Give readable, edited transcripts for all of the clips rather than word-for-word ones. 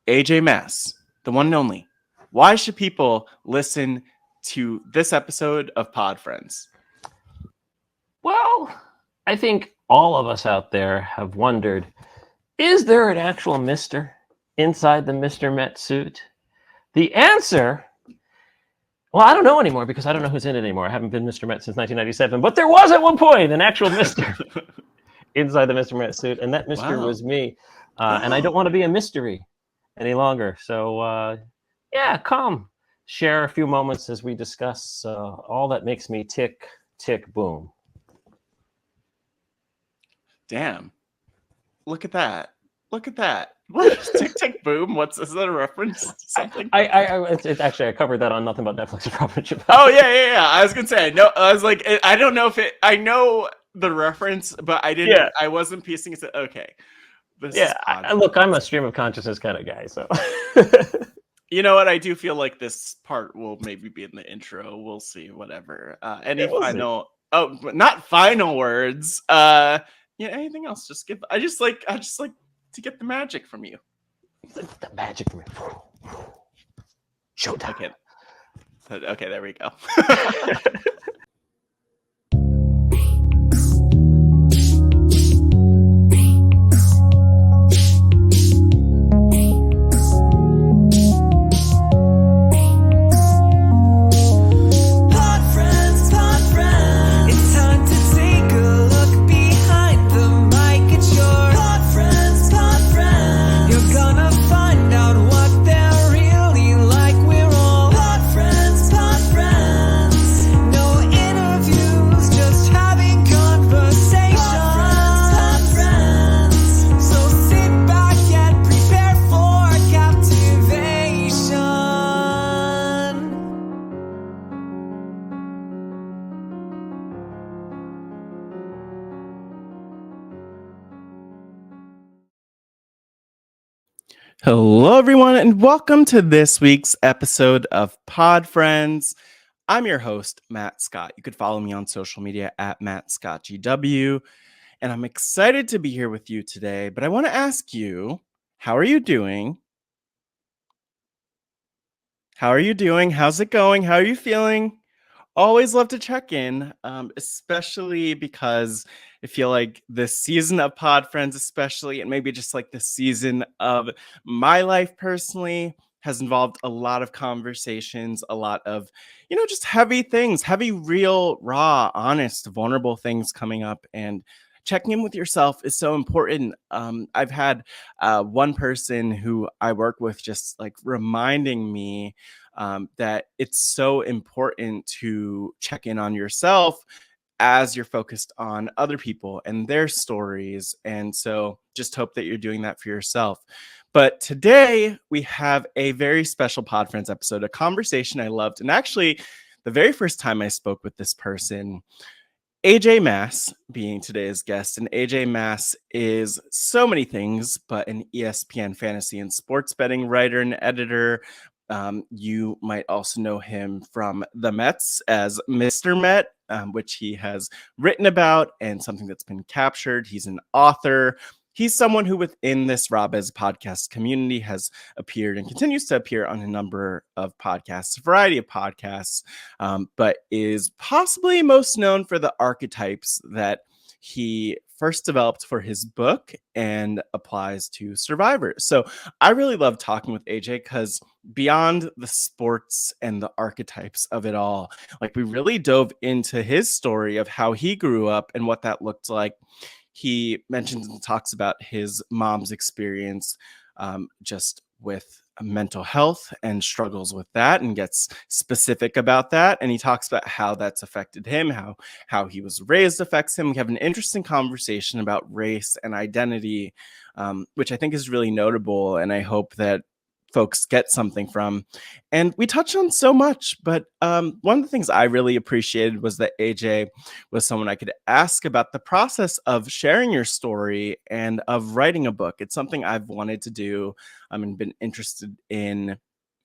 AJ Mass, the one and only. Why should people listen to this episode of Pod Friends? Well, I think all of us out there have wondered, is there an actual Mr. inside the Mr. Met suit? The answer, well, I don't know anymore because I don't know who's in it anymore. I haven't been Mr. Met since 1997, but there was at one point an actual Mr. inside the Mr. Met suit, and that Mr. was me. And I don't want to be a mystery any longer. So, come share a few moments as we discuss all that makes me tick, tick, boom. Damn. Look at that. Look at that. What is tick, tick, boom? Is that a reference to something? Actually, I covered that on Nothing But Netflix. Oh, yeah. I was going to say, I was like, I don't know if I know the reference, but I didn't, I wasn't piecing it. Okay. Look, I'm a stream of consciousness kind of guy, so. You know what? I do feel like this part will maybe be in the intro. We'll see, whatever. Not final words. Anything else? I just like to get the magic from you. The magic from you. Showtime. Okay, there we go. Hello, everyone, and welcome to this week's episode of Pod Friends. I'm your host, Matt Scott. You could follow me on social media at MattScottGW, and I'm excited to be here with you today. But I want to ask you, how are you doing? How are you doing? How's it going? How are you feeling? Always love to check in, especially because I feel like this season of Pod Friends, especially, and maybe just like the season of my life personally, has involved a lot of conversations, a lot of, just heavy things, heavy, real, raw, honest, vulnerable things coming up. And checking in with yourself is so important. I've had one person who I work with just like reminding me that it's so important to check in on yourself as you're focused on other people and their stories. And so just hope that you're doing that for yourself. But today we have a very special Pod Friends episode, a conversation I loved. And actually, the very first time I spoke with this person, AJ Mass being today's guest. And AJ Mass is so many things, but an ESPN fantasy and sports betting writer and editor. You might also know him from the Mets as Mr. Met, which he has written about and something that's been captured. He's an author. He's someone who within this Robez podcast community has appeared and continues to appear on a number of podcasts, a variety of podcasts, but is possibly most known for the archetypes that he first developed for his book and applies to survivors. So I really love talking with AJ because beyond the sports and the archetypes of it all, like we really dove into his story of how he grew up and what that looked like. He mentions and talks about his mom's experience just with mental health and struggles with that and gets specific about that. And he talks about how that's affected him, how he was raised affects him. We have an interesting conversation about race and identity, which I think is really notable. And I hope that folks get something from. And we touched on so much, but one of the things I really appreciated was that AJ was someone I could ask about the process of sharing your story and of writing a book. It's something I've wanted to do and been interested in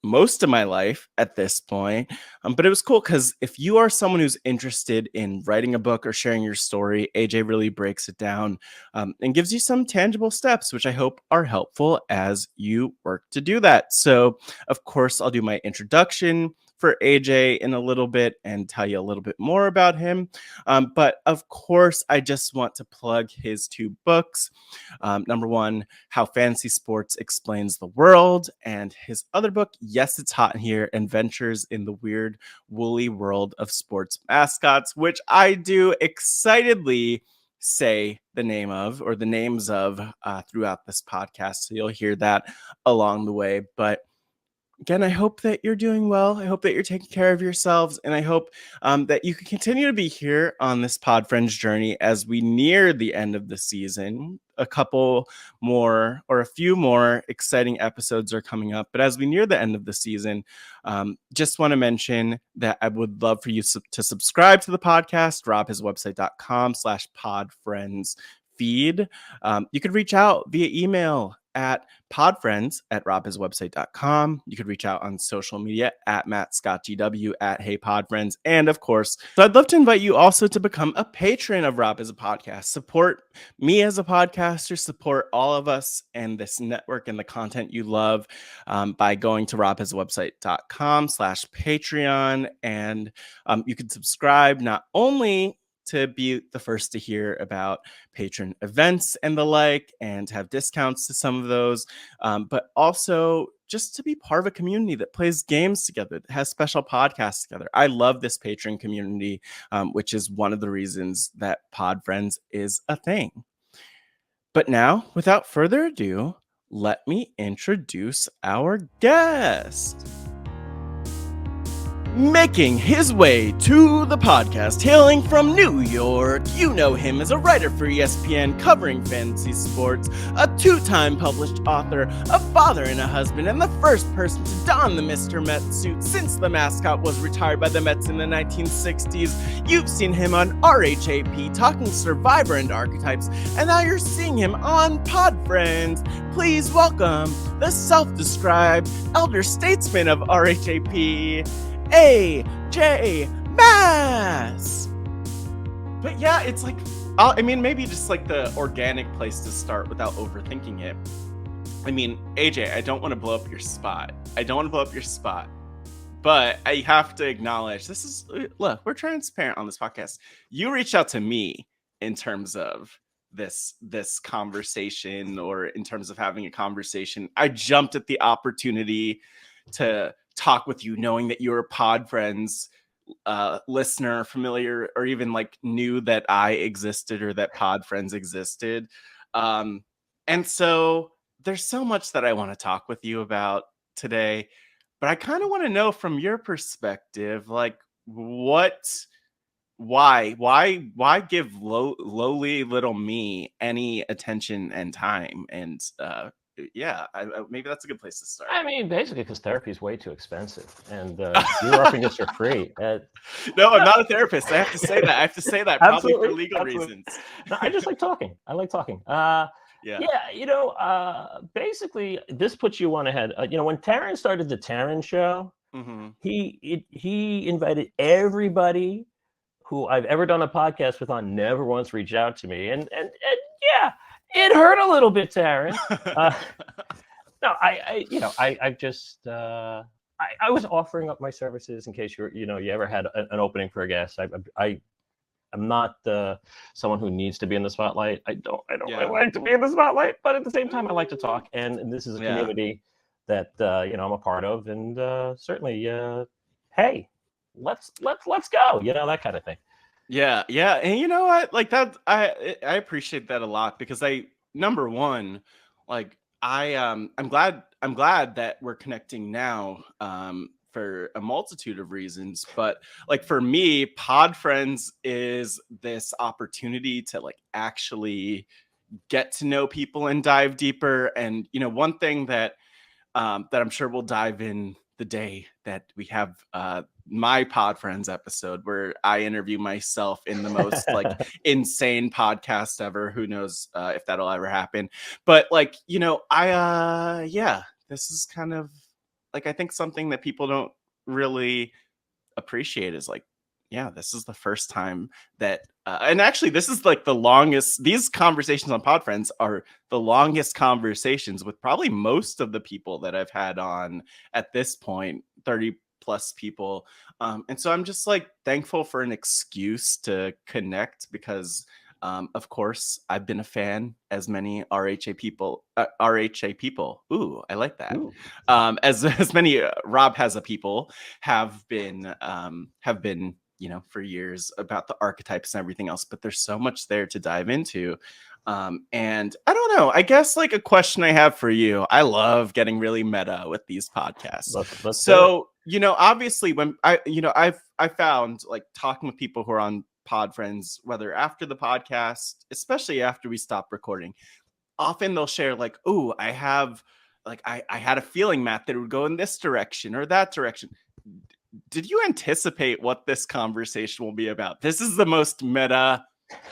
most of my life at this point. But it was cool because if you are someone who's interested in writing a book or sharing your story, AJ really breaks it down and gives you some tangible steps, which I hope are helpful as you work to do that. So, of course, I'll do my introduction for AJ in a little bit and tell you a little bit more about him. But of course, I just want to plug his 2 books. Number one, How Fantasy Sports Explains the World, and his other book, Yes, It's Hot in Here, Adventures in the Weird, Woolly World of Sports Mascots, which I do excitedly say the name of or the names of throughout this podcast. So you'll hear that along the way. But again, I hope that you're doing well. I hope that you're taking care of yourselves. And I hope that you can continue to be here on this Pod Friends journey as we near the end of the season. A couple more or a few more exciting episodes are coming up. But as we near the end of the season, just want to mention that I would love for you to subscribe to the podcast, robhiswebsite.com/podfriends feed. You could reach out via email at podfriends@robhiswebsite.com. You could reach out on social media at MattScottGW, at HeyPodFriends. And of course, so I'd love to invite you also to become a patron of Rob as a Podcast. Support me as a podcaster, support all of us and this network and the content you love by going to robhiswebsite.com/Patreon. And you can subscribe not only to be the first to hear about patron events and the like, and have discounts to some of those, but also just to be part of a community that plays games together, that has special podcasts together. I love this patron community, which is one of the reasons that Pod Friends is a thing. But now, without further ado, let me introduce our guest. Making his way to the podcast, hailing from New York, you know him as a writer for ESPN covering fantasy sports, a 2-time published author, a father and a husband, and the first person to don the Mr. Met suit since the mascot was retired by the Mets in the 1960s. You've seen him on RHAP talking Survivor and Archetypes, and now you're seeing him on Pod Friends. Please welcome the self-described elder statesman of RHAP, AJ Mass. But yeah, it's like, I mean, maybe just like the organic place to start without overthinking it. I mean, AJ, I don't want to blow up your spot. But I have to acknowledge look, we're transparent on this podcast. You reached out to me in terms of this conversation, or in terms of having a conversation. I jumped at the opportunity to talk with you, knowing that you were Pod Friends listener, familiar, or even like knew that I existed or that Pod Friends existed. And so there's so much that I want to talk with you about today, but I kind of want to know from your perspective, like why give lowly little me any attention and time? And yeah, maybe that's a good place to start. I mean, basically, because therapy is way too expensive, and you're offering this for free. No, I'm not a therapist. I have to say that. Probably for legal reasons. No, I just like talking. Yeah, basically, this puts you on ahead. When Taryn started the Taryn show, he invited everybody who I've ever done a podcast with on, never once reached out to me, and yeah. It hurt a little bit, Taryn. No, I was offering up my services in case you ever had an opening for a guest. I'm not someone who needs to be in the spotlight. I don't like to be in the spotlight, but at the same time, I like to talk. And this is a community that I'm a part of, and certainly, hey, let's go, that kind of thing. Yeah. And you know what? Like that, I appreciate that a lot, because number one, like I'm glad that we're connecting now for a multitude of reasons. But like for me, Pod Friends is this opportunity to like actually get to know people and dive deeper. And one thing that I'm sure we'll dive in the day that we have my Pod Friends episode, where I interview myself in the most like insane podcast ever. Who knows if that'll ever happen? But like, this is kind of like, I think something that people don't really appreciate is like, yeah, this is the first time that, and actually, this is like the longest. These conversations on Pod Friends are the longest conversations with probably most of the people that I've had on at this point, 30 plus people. And so I'm just like thankful for an excuse to connect because, of course, I've been a fan, as many RHA people. RHA people. Ooh, I like that. Ooh. As many Rob has a people have been for years about the archetypes and everything else, but there's so much there to dive into. And I don't know, I guess like a question I have for you, I love getting really meta with these podcasts. Let's So, obviously when I found like talking with people who are on Pod Friends, whether after the podcast, especially after we stop recording, often they'll share like, oh, I have like I had a feeling, Matt, that it would go in this direction or that direction. Did you anticipate what this conversation will be about? This is the most meta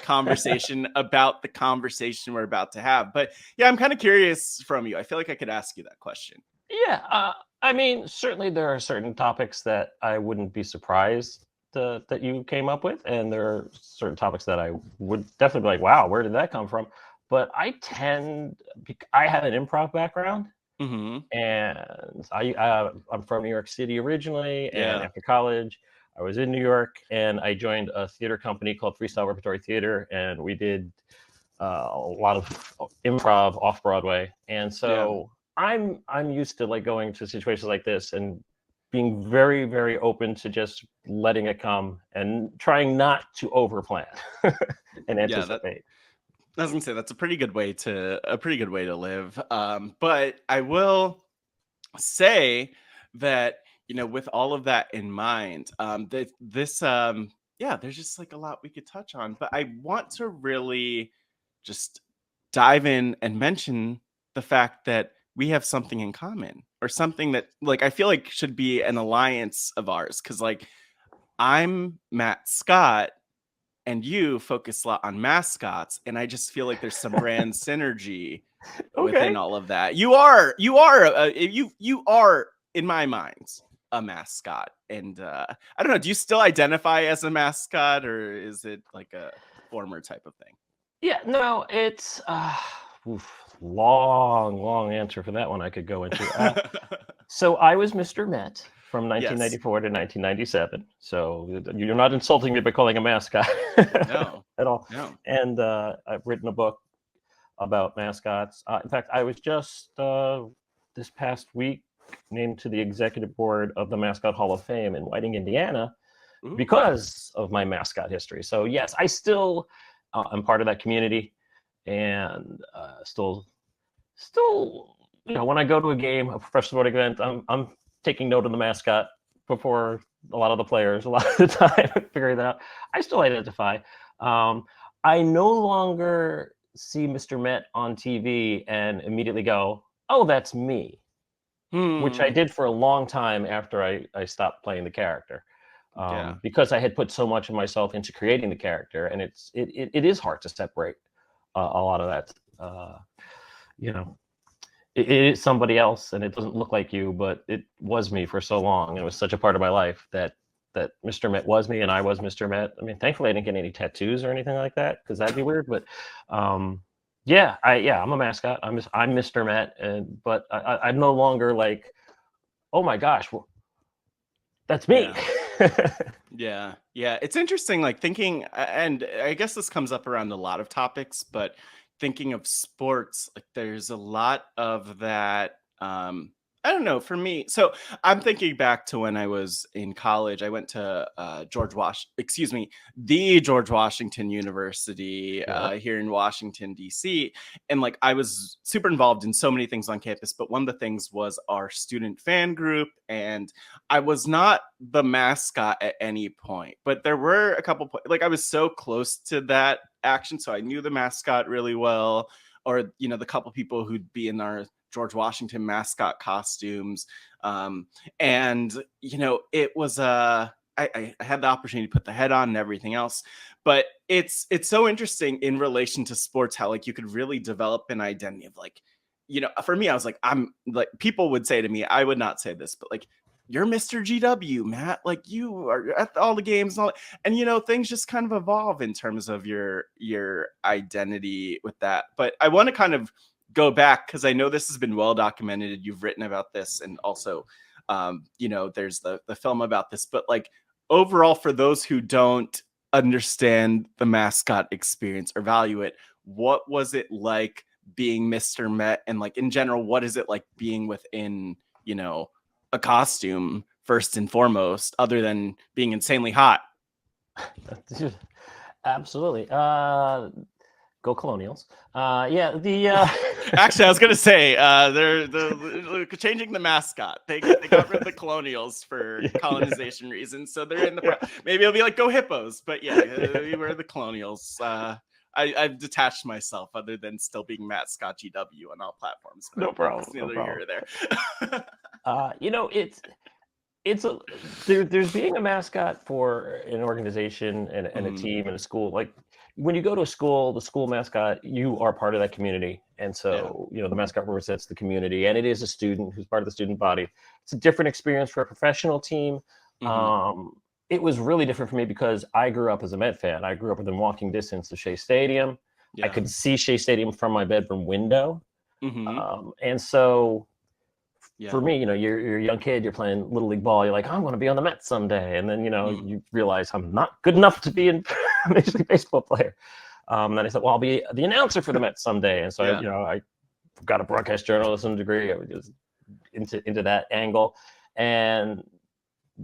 conversation about the conversation we're about to have. But yeah, I'm kind of curious from you. I feel like I could ask you that question. Yeah, I mean, certainly there are certain topics that I wouldn't be surprised that you came up with, and there are certain topics that I would definitely be like, wow, where did that come from? But I have an improv background. Mm-hmm. And I'm from New York City originally, and Yeah. after college, I was in New York, and I joined a theater company called Freestyle Repertory Theater, and we did a lot of improv off Broadway. And so I'm used to like going to situations like this and being very, very open to just letting it come and trying not to overplan and anticipate. I was gonna say that's a pretty good way to live. But I will say that with all of that in mind, that this there's just like a lot we could touch on. But I want to really just dive in and mention the fact that we have something in common, or something that like I feel like should be an alliance of ours, because like I'm Matt Scott and you focus a lot on mascots, and I just feel like there's some brand synergy within Okay. all of that. You are in my mind a mascot, and I don't know, do you still identify as a mascot, or is it like a former type of thing? Yeah, no, it's long answer for that one I could go into. So I was Mr. Met from Yes. 1994 to 1997. So you're not insulting me by calling a mascot No. at all. No. And I've written a book about mascots. In fact, I was just this past week named to the executive board of the Mascot Hall of Fame in Whiting, Indiana, Ooh. because of my mascot history. So yes, I still am part of that community, and still, when I go to a game, a professional sporting event, I'm taking note of the mascot before a lot of the players. A lot of the time, figuring that out. I still identify. I no longer see Mr. Met on TV and immediately go, "Oh, that's me," which I did for a long time after I stopped playing the character. Yeah. Because I had put so much of myself into creating the character, and it is hard to separate a lot of that. It is somebody else, and it doesn't look like you, but it was me for so long, and it was such a part of my life that Mr. Met was me, and I was Mr. Met. I mean, thankfully, I didn't get any tattoos or anything like that, because that'd be weird. But I'm a mascot. I'm Mr. Met, but I'm no longer like, oh my gosh, that's me. Yeah. Yeah. It's interesting, like thinking, and I guess this comes up around a lot of topics, but thinking of sports, like there's a lot of that. I don't know, for me. So I'm thinking back to when I was in college. I went to the George Washington University Yeah. here in Washington, D.C. And like I was super involved in so many things on campus, but one of the things was our student fan group. And I was not the mascot at any point, but there were a couple like I was so close to that action, so I knew the mascot really well, or the couple people who'd be in our George Washington mascot costumes. And it was I had the opportunity to put the head on and everything else. But it's so interesting in relation to sports how like you could really develop an identity of like, for me, I was like, I'm like, people would say to me, I would not say this, but like, you're Mr. GW, Matt. Like, you are at all the games and all that. And things just kind of evolve in terms of your identity with that. But I want to kind of go back, because I know this has been well documented. You've written about this, and also there's the film about this. But like, overall, for those who don't understand the Mascot Experience or value it, what was it like being Mr. Met? And like, in general, what is it like being within a costume, first and foremost, other than being insanely hot? Absolutely. Go Colonials. The Actually, I was gonna say they're changing the mascot. They got rid of the Colonials for colonization reasons, so they're in the maybe it'll be like Go Hippos, but we were the Colonials. I've detached myself, other than still being Mascot GW on all platforms. No problem. Neither here or there. There's being a mascot for an organization and a team and a school. Like, when you go to a school, the school mascot, you are part of that community. And so, the mascot represents the community, and it is a student who's part of the student body. It's a different experience for a professional team. It was really different for me because I grew up as a Met fan. I grew up within walking distance of Shea Stadium. I could see Shea Stadium from my bedroom window. And so for me, you're a young kid, you're playing Little League ball. You're like, I'm going to be on the Mets someday. And then, you realize I'm not good enough to be a Major League Baseball player. Then I said, well, I'll be the announcer for the Mets someday. And so, I got a broadcast journalism degree. I was into that angle. And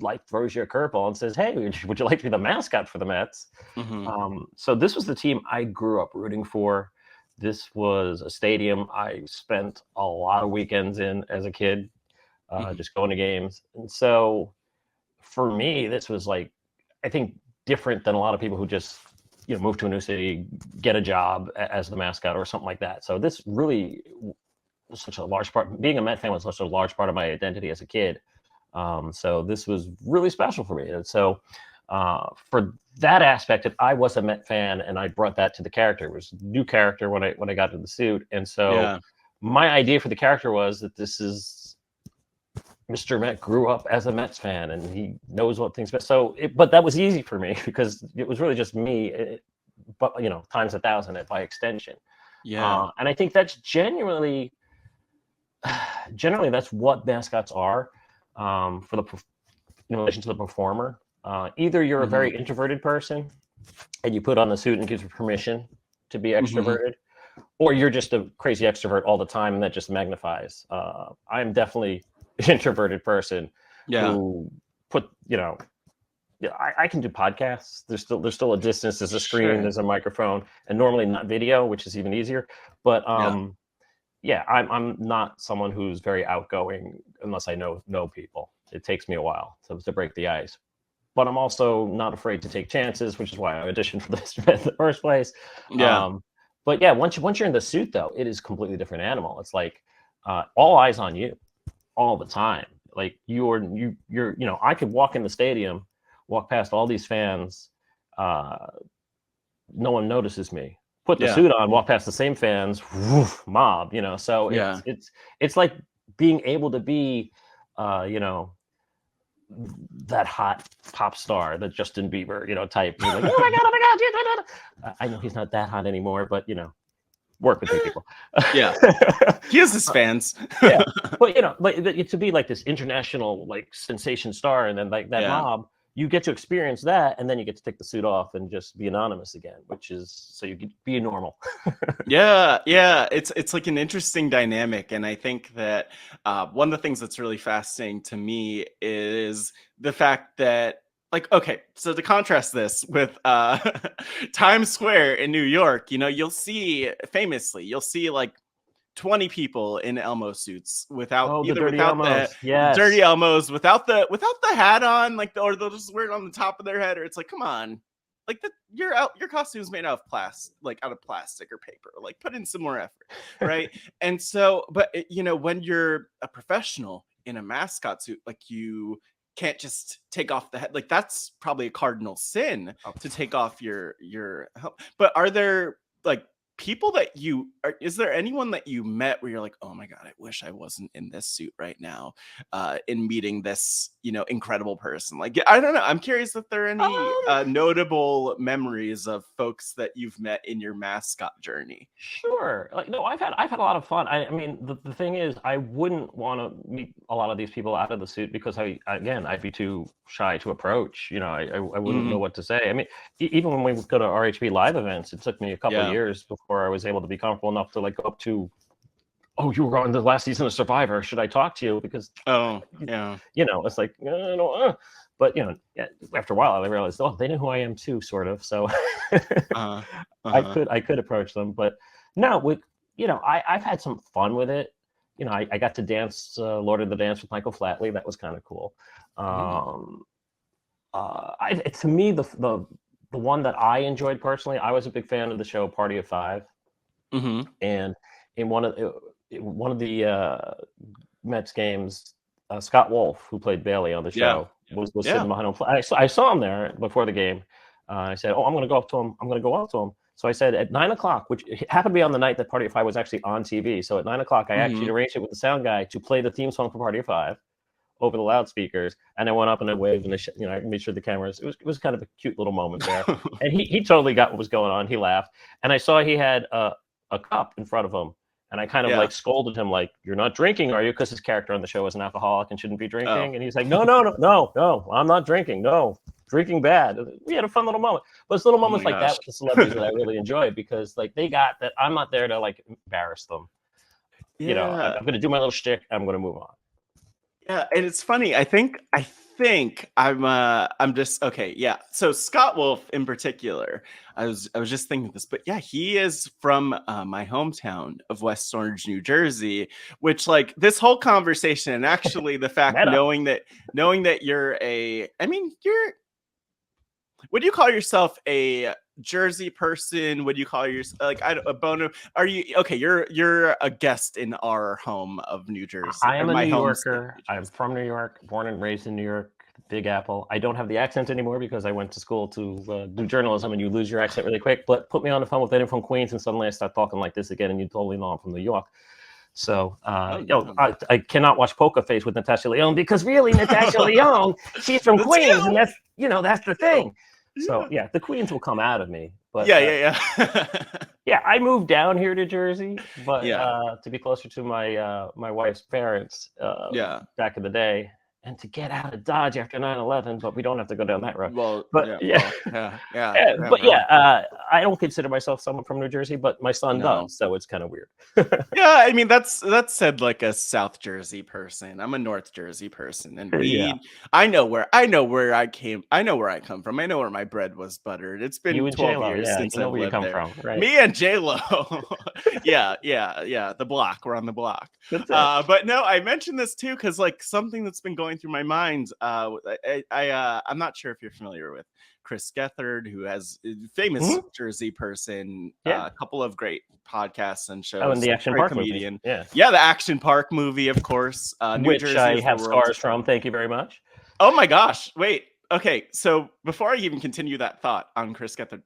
life throws you a curveball and says, hey, would you like to be the mascot for the Mets? So this was the team I grew up rooting for. This was a stadium I spent a lot of weekends in as a kid, just going to games. And so for me, this was like, I think, different than a lot of people who just, move to a new city, get a job as the mascot or something like that. So this really was such a large part. Being a Met fan was such a large part of my identity as a kid. So this was really special for me. And so for that aspect, I was a Met fan, and I brought that to the character. It was a new character when I got to the suit. And so my idea for the character was that this is Mr. Met grew up as a Mets fan, and he knows what things. But that was easy for me because it was really just me, but times 1,000 by extension. And I think that's generally that's what mascots are. For in relation to the performer, either you're a very introverted person and you put on the suit and gives you permission to be extroverted, or you're just a crazy extrovert all the time and that just magnifies. I'm definitely an introverted person who I can do podcasts. There's still a distance, there's a screen, there's a microphone, and normally not video, which is even easier. But I'm not someone who's very outgoing unless I know people. It takes me a while to break the ice. But I'm also not afraid to take chances, which is why I auditioned for this in the first place. But once you're in the suit, though, it is a completely different animal. It's like all eyes on you all the time. Like you're I could walk in the stadium, walk past all these fans, no one notices me. Put the suit on, walk past the same fans, woof, mob, So it's like being able to be, that hot pop star, that Justin Bieber, type. You're like, oh my god! I know he's not that hot anymore, but work with people. He has his fans. But to be like this international sensation star, and then like that mob. You get to experience that, and then you get to take the suit off and just be anonymous again, which is so you can be normal. It's like an interesting dynamic, and I think that one of the things that's really fascinating to me is the fact that, so to contrast this with Times Square in New York, you'll see like 20 people in Elmo suits without the dirty Elmos, without the hat on, or they'll just wear it on the top of their head, or it's like, come on, your costume's made out of plastic or paper, put in some more effort, right? And so, but when you're a professional in a mascot suit, you can't just take off the head. That's probably a cardinal sin to take off your helmet. But are there people that is there anyone that you met where you're like, oh my God, I wish I wasn't in this suit right now, in meeting this, incredible person? Like, I don't know. I'm curious if there are any notable memories of folks that you've met in your mascot journey. Sure. Like, no, I've had a lot of fun. I mean, the thing is, I wouldn't want to meet a lot of these people out of the suit because I'd be too shy to approach. I wouldn't know what to say. I mean, even when we go to RHB live events, it took me a couple of years before I was able to be comfortable enough to like go up to, oh, you were on the last season of Survivor. Should I talk to you? Because it's like, no. But after a while, I realized, oh, they know who I am too, sort of. So I could approach them, but no, I've had some fun with it. I got to dance Lord of the Dance with Michael Flatley. That was kind of cool. To me, the one that I enjoyed personally, I was a big fan of the show Party of Five, and in one of the Mets games, Scott Wolf, who played Bailey on the show, was sitting behind him. I saw him there before the game. I said, "Oh, I'm going to go up to him." So I said at 9:00, which happened to be on the night that Party of Five was actually on TV. So at 9:00, I actually arranged it with the sound guy to play the theme song for Party of Five over the loudspeakers. And I went up and I waved and I made sure the cameras. It was kind of a cute little moment there. And he totally got what was going on. He laughed, and I saw he had a cup in front of him. And I kind of like scolded him, like, "You're not drinking, are you?" Because his character on the show is an alcoholic and shouldn't be drinking. And he's like, no, I'm not drinking. No, drinking bad. We had a fun little moment. But it's little moments like that with the celebrities that I really enjoy, because like they got that I'm not there to like embarrass them. I'm going to do my little shtick. I'm going to move on. Yeah, and it's funny. I think I'm just okay. Yeah. So Scott Wolf in particular, I was just thinking this, but yeah, he is from my hometown of West Orange, New Jersey, which like this whole conversation and actually the fact knowing that you're would you call yourself a Jersey person? Would you call yourself like a bono? Are you okay? You're a guest in our home of New Jersey. I am a New Yorker. I'm from New York, born and raised in New York, Big Apple. I don't have the accent anymore because I went to school to do journalism, and you lose your accent really quick. But put me on the phone with anyone from Queens, and suddenly I start talking like this again, and you totally know I'm from New York. So, I cannot watch Poker Face with Natasha Lyonne because really, Natasha Lyonne, she's from Queens, and that's the thing. So yeah, the Queens will come out of me. But yeah. I moved down here to Jersey, but to be closer to my wife's parents back in the day, and to get out of Dodge after 9/11, but we don't have to go down that road. Well, I don't consider myself someone from New Jersey, but my son does, so it's kind of weird. Yeah, I mean that's said like a South Jersey person. I'm a North Jersey person, and I know where I come from. I know where my bread was buttered. It's been 12 years since I lived there. From, right? Me and J-Lo. yeah. The block. We're on the block. But no, I mentioned this too because like something that's been going through my mind. I'm not sure if you're familiar with Chris Gethard, who has famous Jersey person, a couple of great podcasts and shows. Oh, and the Action Park comedian. Movie. Yeah, the Action Park movie, of course. Which Jersey I have scars from. Thank you very much. Oh my gosh! Wait. Okay, so before I even continue that thought on Chris Gethard,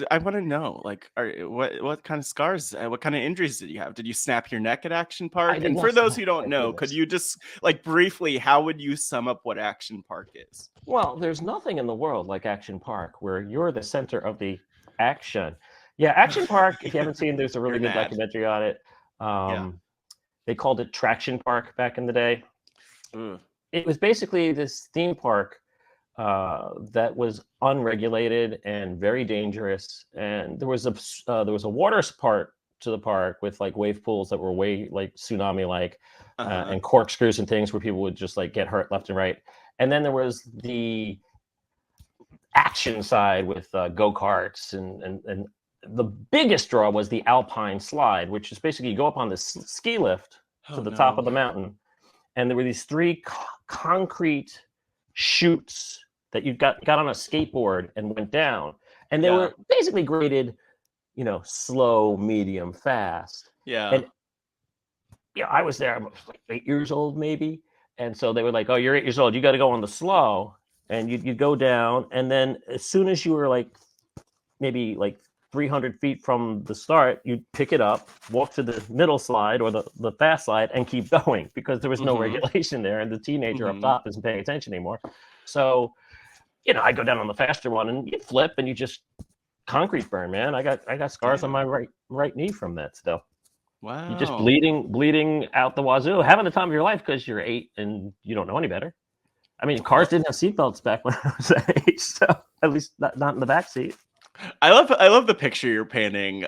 I want to know, like, what kind of scars, what kind of injuries did you have? Did you snap your neck at Action Park? And for those who don't know, could you just like briefly, how would you sum up what Action Park is? Well, there's nothing in the world like Action Park where you're the center of the action. Yeah, Action Park, if you haven't seen, there's a really good documentary on it. They called it Traction Park back in the day. It was basically this theme park that was unregulated and very dangerous, and there was a water part to the park with like wave pools that were way like tsunami like and corkscrews and things where people would just like get hurt left and right. And then there was the action side with go-karts and the biggest draw was the Alpine slide, which is basically you go up on this ski lift to the top of the mountain, and there were these three concrete chutes that you got on a skateboard and went down, and they were basically graded, slow, medium, fast. And I was there. I was like 8 years old, maybe, and so they were like, "Oh, you're 8 years old. You got to go on the slow," and you'd go down, and then as soon as you were like maybe like 300 feet from the start, you'd pick it up, walk to the middle slide or the fast slide, and keep going because there was no regulation there, and the teenager up top isn't paying attention anymore. So, I go down on the faster one, and you flip, and you just concrete burn, man. I got scars on my right knee from that stuff. Wow. You're just bleeding out the wazoo, having the time of your life because you're 8 and you don't know any better. I mean, cars didn't have seatbelts back when I was that age, so at least not in the back seat. I love the picture you're painting,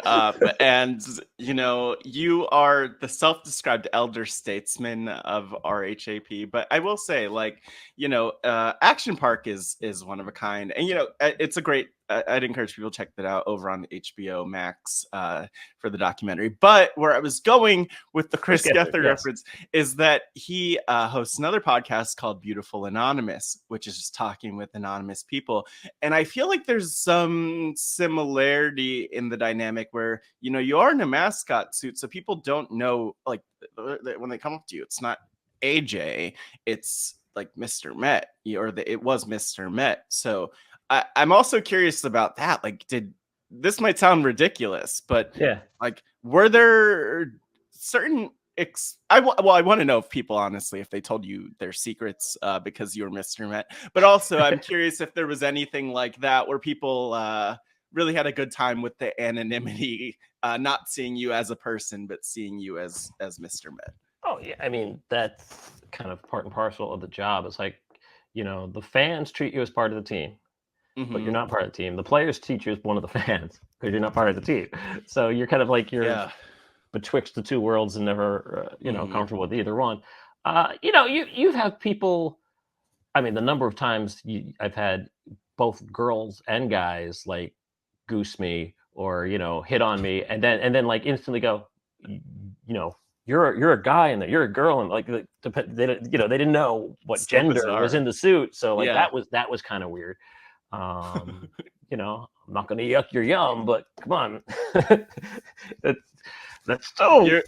and you are the self-described elder statesman of RHAP. But I will say, Action Park is one of a kind, and it's a great. I'd encourage people to check that out over on the HBO Max for the documentary. But where I was going with the Chris Gethard reference is that he hosts another podcast called Beautiful Anonymous, which is just talking with anonymous people. And I feel like there's some similarity in the dynamic where, you are in a mascot suit. So people don't know, like, when they come up to you, it's not AJ, it's like Mr. Met, it was Mr. Met. So I'm also curious about that. Like, this might sound ridiculous, but like, were there certain I want to know if people, honestly, if they told you their secrets because you were Mr. Met. But also, I'm curious if there was anything like that where people really had a good time with the anonymity, not seeing you as a person, but seeing you as Mr. Met. Oh yeah, I mean, that's kind of part and parcel of the job. It's like, the fans treat you as part of the team. But you're not part of the team. The players teach you as one of the fans because you're not part of the team. So you're kind of like you're betwixt the two worlds and never, comfortable with either one. You have people. I mean, the number of times I've had both girls and guys like goose me or hit on me, and then like instantly go, you're a guy and you're a girl, and like they didn't know what gender was in the suit, so like that was kind of weird. I'm not going to yuck your yum, but come on. that's still you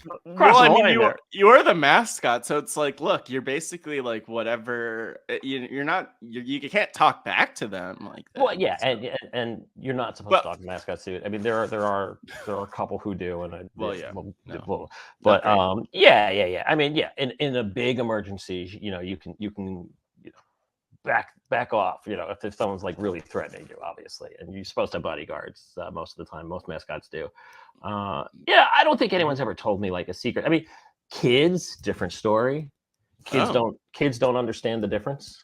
are the mascot, so it's like, look, you're basically like whatever. You're not. You can't talk back to them like that. Well, yeah, and you're not supposed to talk in mascot suit. I mean, there are a couple who do, and but yeah. I mean, in a big emergency, you can back off, if someone's like really threatening you, obviously, and you're supposed to have bodyguards most of the time. Most mascots do. I don't think anyone's ever told me like a secret. I mean, kids, different story. Kids don't understand the difference.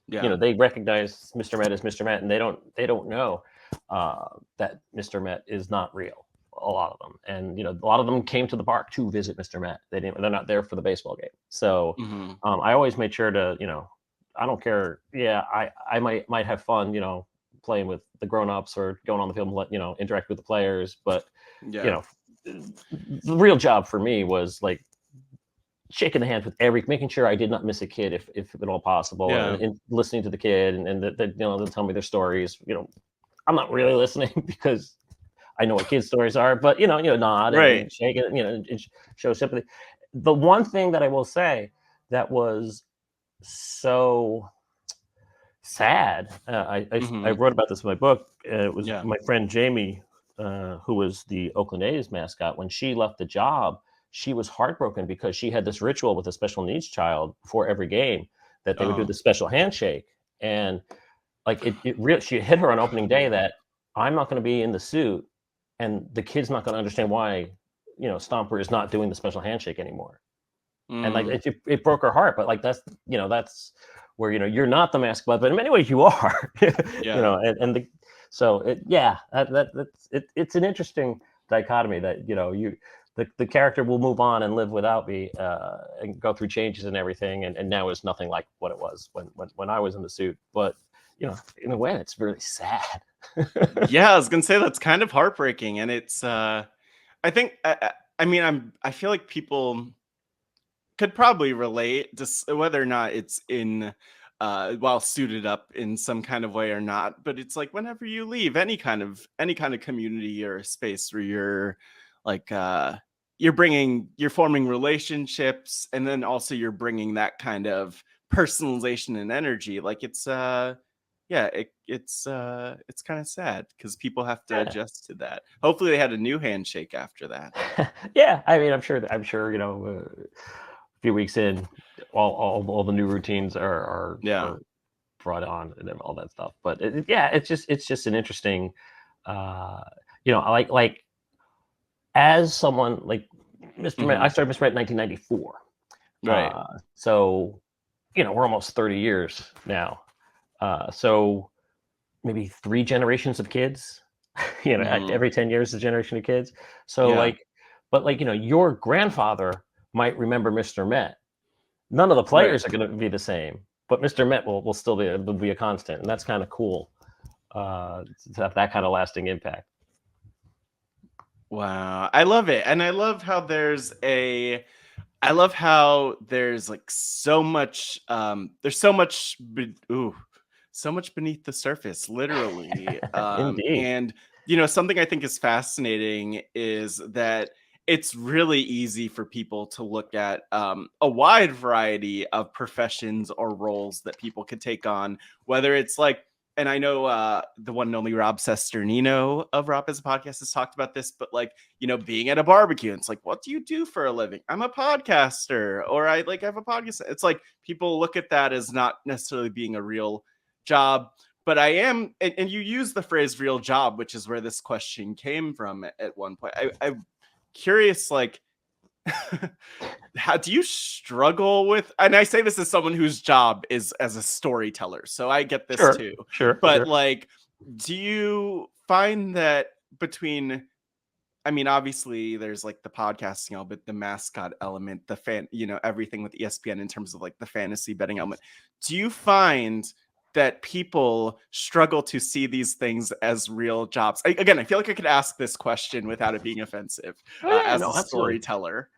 They recognize Mr. Met as Mr. Met, and they don't know that Mr. Met is not real. A lot of them, and a lot of them came to the park to visit Mr. Met. They're not there for the baseball game. So I always made sure to I don't care. Yeah, I might have fun, playing with the grown-ups or going on the field and interact with the players. But the real job for me was like shaking the hands with making sure I did not miss a kid if at all possible, and listening to the kid and they'll tell me their stories. I'm not really listening because I know what kids' stories are, but nod and shake it, and show sympathy. The one thing that I will say that was so sad. I wrote about this in my book. It was my friend Jamie, who was the Oakland A's mascot. When she left the job, she was heartbroken because she had this ritual with a special needs child before every game that they would do the special handshake. And like she hit her on opening day that I'm not going to be in the suit, and the kid's not going to understand why, Stomper is not doing the special handshake anymore. And like it broke her heart, but like that's where you're not the mascot, but in many ways you are. It's an interesting dichotomy that the character will move on and live without me and go through changes and everything, and now is nothing like what it was when I was in the suit. But in a way, it's really sad. I was gonna say that's kind of heartbreaking, and it's I think I feel like people could probably relate, just whether or not it's in while suited up in some kind of way or not. But it's like whenever you leave any kind of community or space where you're like you're forming relationships, and then also you're bringing that kind of personalization and energy. Like it's it's kind of sad because people have to Yeah. adjust to that. Hopefully they had a new handshake after that. Yeah, I mean, I'm sure, a few weeks in, all the new routines Yeah. are brought on and all that stuff. But yeah, it's just an interesting, uh, like as someone like Mr. Met, I started Mr. Met in 1994. Right. So, we're almost 30 years now. So maybe 3 generations of kids, every 10 years, a generation of kids. So Yeah. but your grandfather might remember Mr. Met. None of the Right. players are going to be the same, but Mr. Met will still be a constant. And that's kind of cool, to have that kind of lasting impact. Wow. I love it. And I love how there's like so much beneath the surface, literally. Indeed. And something I think is fascinating is that it's really easy for people to look at a wide variety of professions or roles that people could take on, whether it's like, and I know the one and only Rob Sesternino of RHAP as a podcast has talked about this, but like, being at a barbecue, it's like, what do you do for a living? I'm a podcaster, or I have a podcast. It's like people look at that as not necessarily being a real job, but I am, and you use the phrase real job, which is where this question came from at one point. I'm curious, like, how do you struggle with, and I say this as someone whose job is as a storyteller, so I get this too. But like, do you find that between, I mean, obviously there's like the podcasting element, the mascot element, the fan, everything with ESPN in terms of like the fantasy betting element. Do you find that people struggle to see these things as real jobs? Again, I feel like I could ask this question without it being offensive as a storyteller.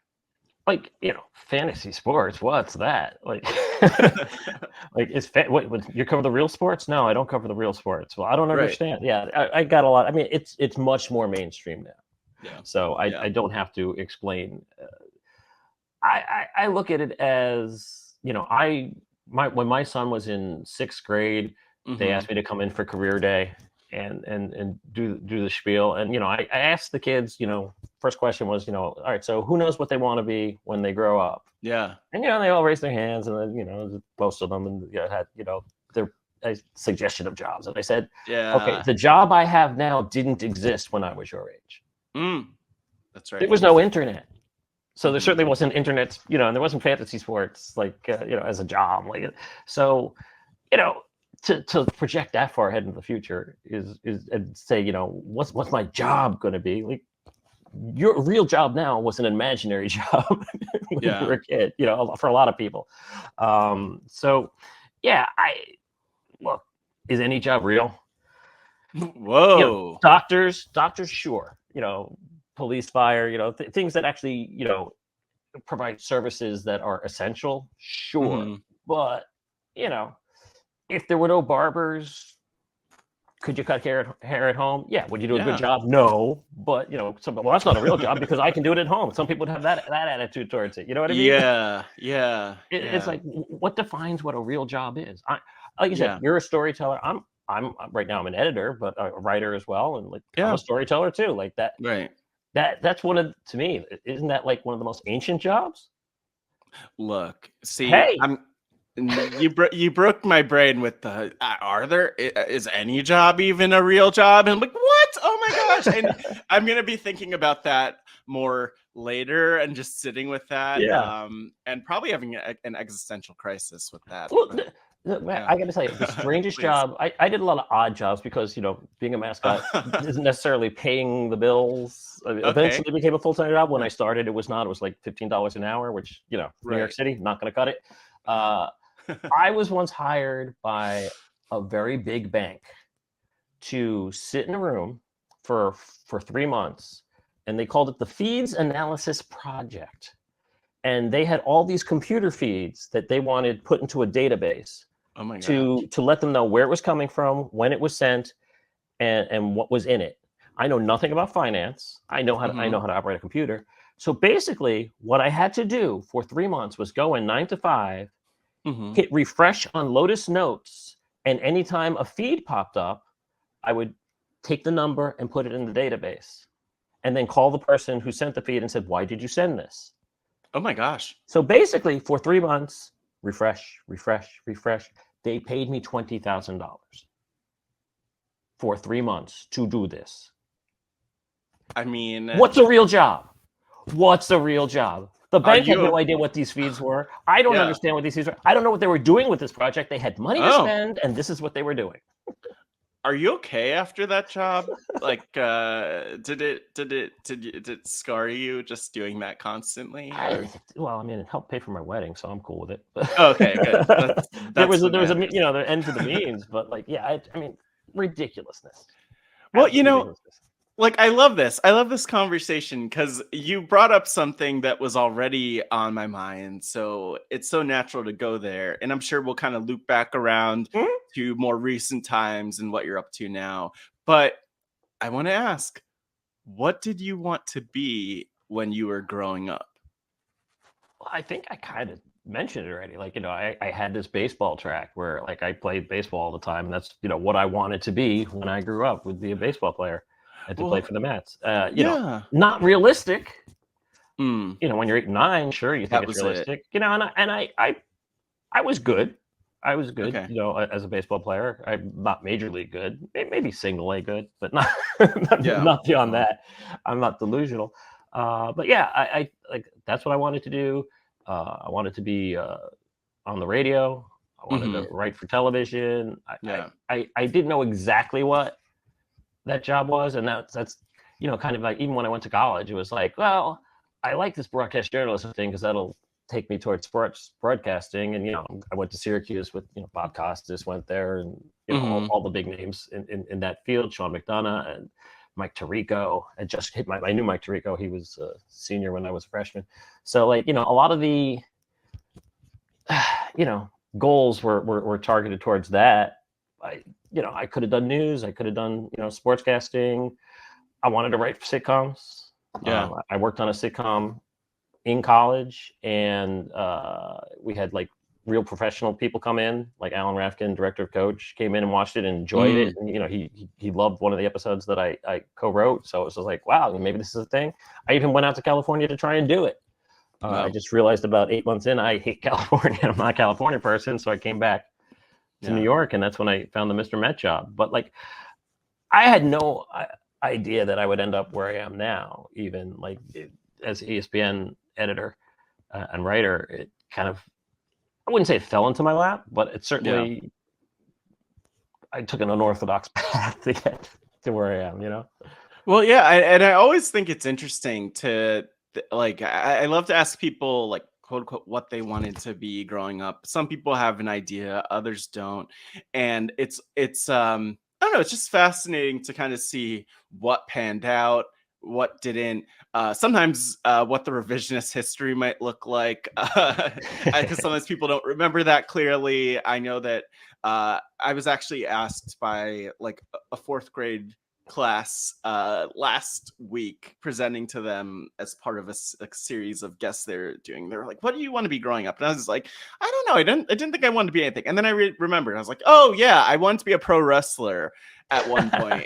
Like, fantasy sports, what's that? Like, like what, you cover the real sports? No, I don't cover the real sports. Well, I don't understand. Yeah, I got a lot. I mean, it's much more mainstream now. Yeah. So I don't have to explain. I look at it as, when my son was in 6th grade, they asked me to come in for career day and do the spiel. And, I asked the kids, first question was, all right, so who knows what they want to be when they grow up? Yeah. And, they all raised their hands, and then, most of them had, their suggestion of jobs. And I said, okay, the job I have now didn't exist when I was your age. That's right. There was no internet. So there certainly wasn't internet, and there wasn't fantasy sports, like, as a job. Like, so, to project that far ahead in the future is and say, what's my job going to be? Like, your real job now was an imaginary job when you were a kid, for a lot of people. So yeah, look, is any job real? Whoa. Doctors, sure. Police, fire, things that actually, provide services that are essential, sure. But, if there were no barbers, could you cut hair at home? Yeah. Would you do a good job? No. But, well, that's not a real job because I can do it at home. Some people would have that attitude towards it. You know what I mean? Yeah. It's like, what defines what a real job is? Like you said, you're a storyteller. I'm right now, I'm an editor, but a writer as well. And like, I'm a storyteller too. Like that. Right. That's to me, isn't that like one of the most ancient jobs? Look, see, hey, you broke my brain with the, is any job even a real job? And I'm like, what? Oh my gosh. And I'm going to be thinking about that more later and just sitting with that. And probably having an existential crisis with that. Well, I got to tell you, the strangest job, I did a lot of odd jobs because, being a mascot isn't necessarily paying the bills. Eventually it became a full-time job. When I started, it was not. It was like $15 an hour, which, New York City, not going to cut it. I was once hired by a very big bank to sit in a room for 3 months, and they called it the Feeds Analysis Project. And they had all these computer feeds that they wanted put into a database. Oh my God. To let them know where it was coming from, when it was sent, and what was in it. I know nothing about finance. I know how to operate a computer. So basically, what I had to do for 3 months was go in 9 to 5, hit refresh on Lotus Notes, And anytime a feed popped up, I would take the number and put it in the database, and then call the person who sent the feed and said, "Why did you send this?" Oh my gosh. So basically, for 3 months, refresh, refresh, refresh, they paid me $20,000 for 3 months to do this. I mean, What's a real job? What's a real job? The bank had no you idea what these feeds were. I don't Yeah. understand what these feeds were. I don't know what they were doing with this project. They had money to Oh. spend, and this is what they were doing. Are you okay after that job? Like, did it scar you just doing that constantly? Or? Well, I mean, it helped pay for my wedding, so I'm cool with it. Okay, good. There was what a matters. you know, the end to the means, but like, yeah, I mean, ridiculousness. Well, Absolute ridiculousness. like, I love this. I love this conversation because you brought up something that was already on my mind. So it's so natural to go there. And I'm sure we'll kind of loop back around Mhm. to more recent times and what you're up to now. But I want to ask, what did you want to be when you were growing up? Well, I think I kind of mentioned it already. Like, you know, I had this baseball track where like I played baseball all the time, and that's, you know, what I wanted to be when I grew up, would be a baseball player and to play Well, for the Mets. You know, yeah. not realistic. Mm, You know, when you're 8 and 9, sure, you think that it's was it. realistic. You know, I was good. I was good, Okay. you know, as a baseball player. I'm not major league good, maybe single A good, but not Yeah. not beyond Well, that. I'm not delusional. But yeah, I like, that's what I wanted to do. I wanted to be on the radio. I wanted to mhm, write for television. yeah. I didn't know exactly what that job was, and that's you know, kind of like, even when I went to college, it was like, well, I like this broadcast journalism thing because that'll take me towards sports broadcasting. And you know, I went to Syracuse with, you know, Bob Costas went there, and you know, Mhm. all the big names in that field, Sean McDonough and Mike Tirico. I just hit I knew Mike Tirico. He was a senior when I was a freshman. So like, you know, a lot of the you know, goals were targeted towards that. You know, I could have done news. I could have done, you know, sportscasting. I wanted to write for sitcoms. Yeah. I worked on a sitcom in college, and we had like real professional people come in, like Alan Rafkin, director of Coach, came in and watched it and enjoyed it. Mm, And you know, he loved one of the episodes that I co-wrote. So it was like, wow, maybe this is a thing. I even went out to California to try and do it. I wow. just realized about 8 months in, I hate California. I'm not a California person, so I came back to New Yeah. York, and that's when I found the Mr. Met job. But like, I had no idea that I would end up where I am now. Even like as ESPN editor and writer, it kind of, I wouldn't say it fell into my lap, but it Yeah. certainly, I took an unorthodox path to get to where I am. You know. Well, yeah, and I always think it's interesting to like I love to ask people like quote unquote what they wanted to be growing up. Some people have an idea, others don't, and it's I don't know. It's just fascinating to kind of see what panned out, what didn't. Sometimes what the revisionist history might look like, because sometimes people don't remember that clearly. I know that I was actually asked by like a fourth grade class last week, presenting to them as part of a series of guests they're doing. They were like, what do you want to be growing up? And I was like, I don't know, I didn't think I wanted to be anything. And then I remembered, I was like, oh yeah, I wanted to be a pro wrestler at one point.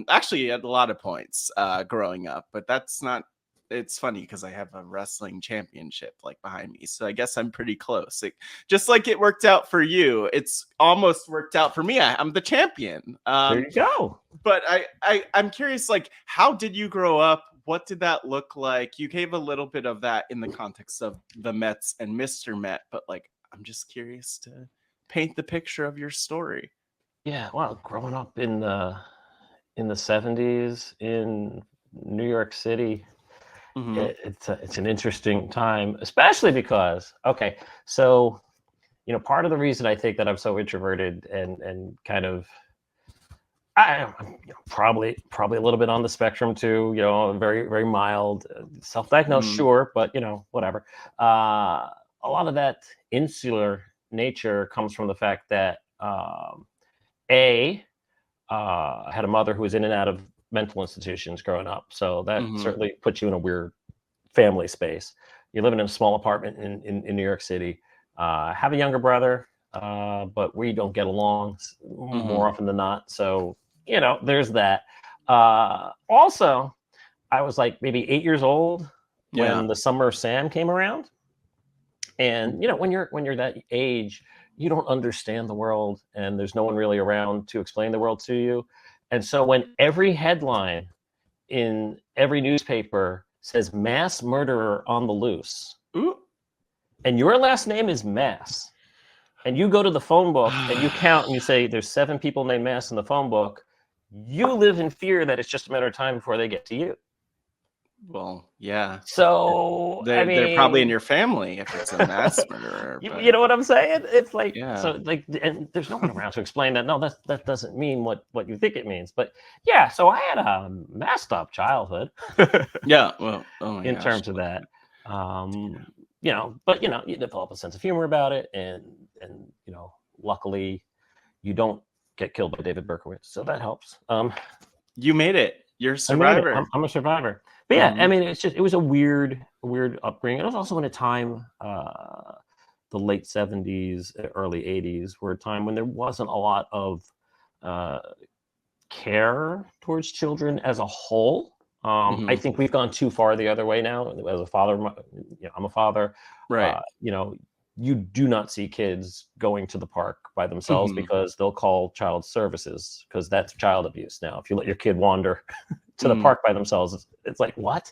Actually at a lot of points growing up, but that's not, it's funny because I have a wrestling championship like behind me, so I guess I'm pretty close. Just like it worked out for you, it's almost worked out for me. I'm the champion. There you go. But I'm curious, like, how did you grow up? What did that look like? You gave a little bit of that in the context of the Mets and Mr. Met, but like, I'm just curious to paint the picture of your story. Yeah. Well, growing up in the 70s in New York City, Mm-hmm. it's an interesting time, especially because, okay, so you know, part of the reason I think that I'm so introverted and kind of, I'm probably a little bit on the spectrum too. You know, very very mild, self-diagnosed, Mm-hmm. sure, but you know, whatever. A lot of that insular nature comes from the fact that a I had a mother who was in and out of mental institutions growing up, so that Mm-hmm. certainly puts you in a weird family space. You live in a small apartment in New York City. Have a younger brother. but we don't get along more Mhm. often than not. So, there's that. Also, I was like maybe 8 years old Yeah. when the Summer of Sam came around. And when you're that age, you don't understand the world, and there's no one really around to explain the world to you. And so when every headline in every newspaper says mass murderer on the loose, Ooh. and your last name is Mass, and you go to the phone book and you count and you say there's 7 people named Mass in the phone book, you live in fear that it's just a matter of time before they get to you. Well, yeah. So, I They're probably in mean, your family if it's a mass murderer, you but know what I'm saying? It's like, yeah. so like, and there's no one around to explain that. No, that doesn't mean what you think it means. But yeah, so I had a messed up childhood Yeah, well, oh my in gosh. terms of that. But you develop a sense of humor about it, and luckily you don't get killed by David Berkowitz, so that helps. You made it. You're a I made it. I'm, survivor. I'm a survivor. But yeah, I Mhm. mean, it was a weird upbringing. It was also in a time, the late '70s, early '80s, were a time when there wasn't a lot of uh, care towards children as a whole. I Mhm. think we've gone too far the other way now. As a father, I'm a father. Right. Uh, you know, you do not see kids going to the park by themselves Mhm. because they'll call child services, because that's child abuse now. If you let your kid wander to the Mm. park by themselves, it's like, what?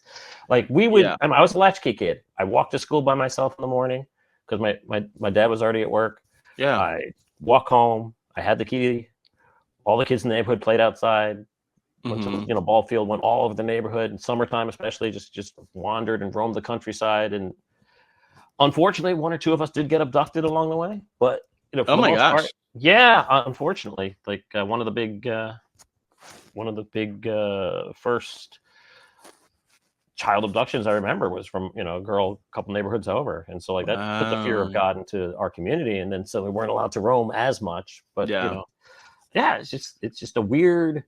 Like, we would. Yeah. I was a latchkey kid. I walked to school by myself in the morning because my dad was already at work. Yeah. I walk home. I had the key. All the kids in the neighborhood played outside. Went to the Mhm. ball field. Went all over the neighborhood in summertime, especially. Just wandered and roamed the countryside. And unfortunately, one or two of us did get abducted along the way. But Oh for the my most gosh. part, yeah. Unfortunately, like one of the big first child abductions I remember was from a girl a couple neighborhoods over, and so like that put the fear of Wow. God into our community, and then so we weren't allowed to roam as much. But Yeah. yeah, it's just a weird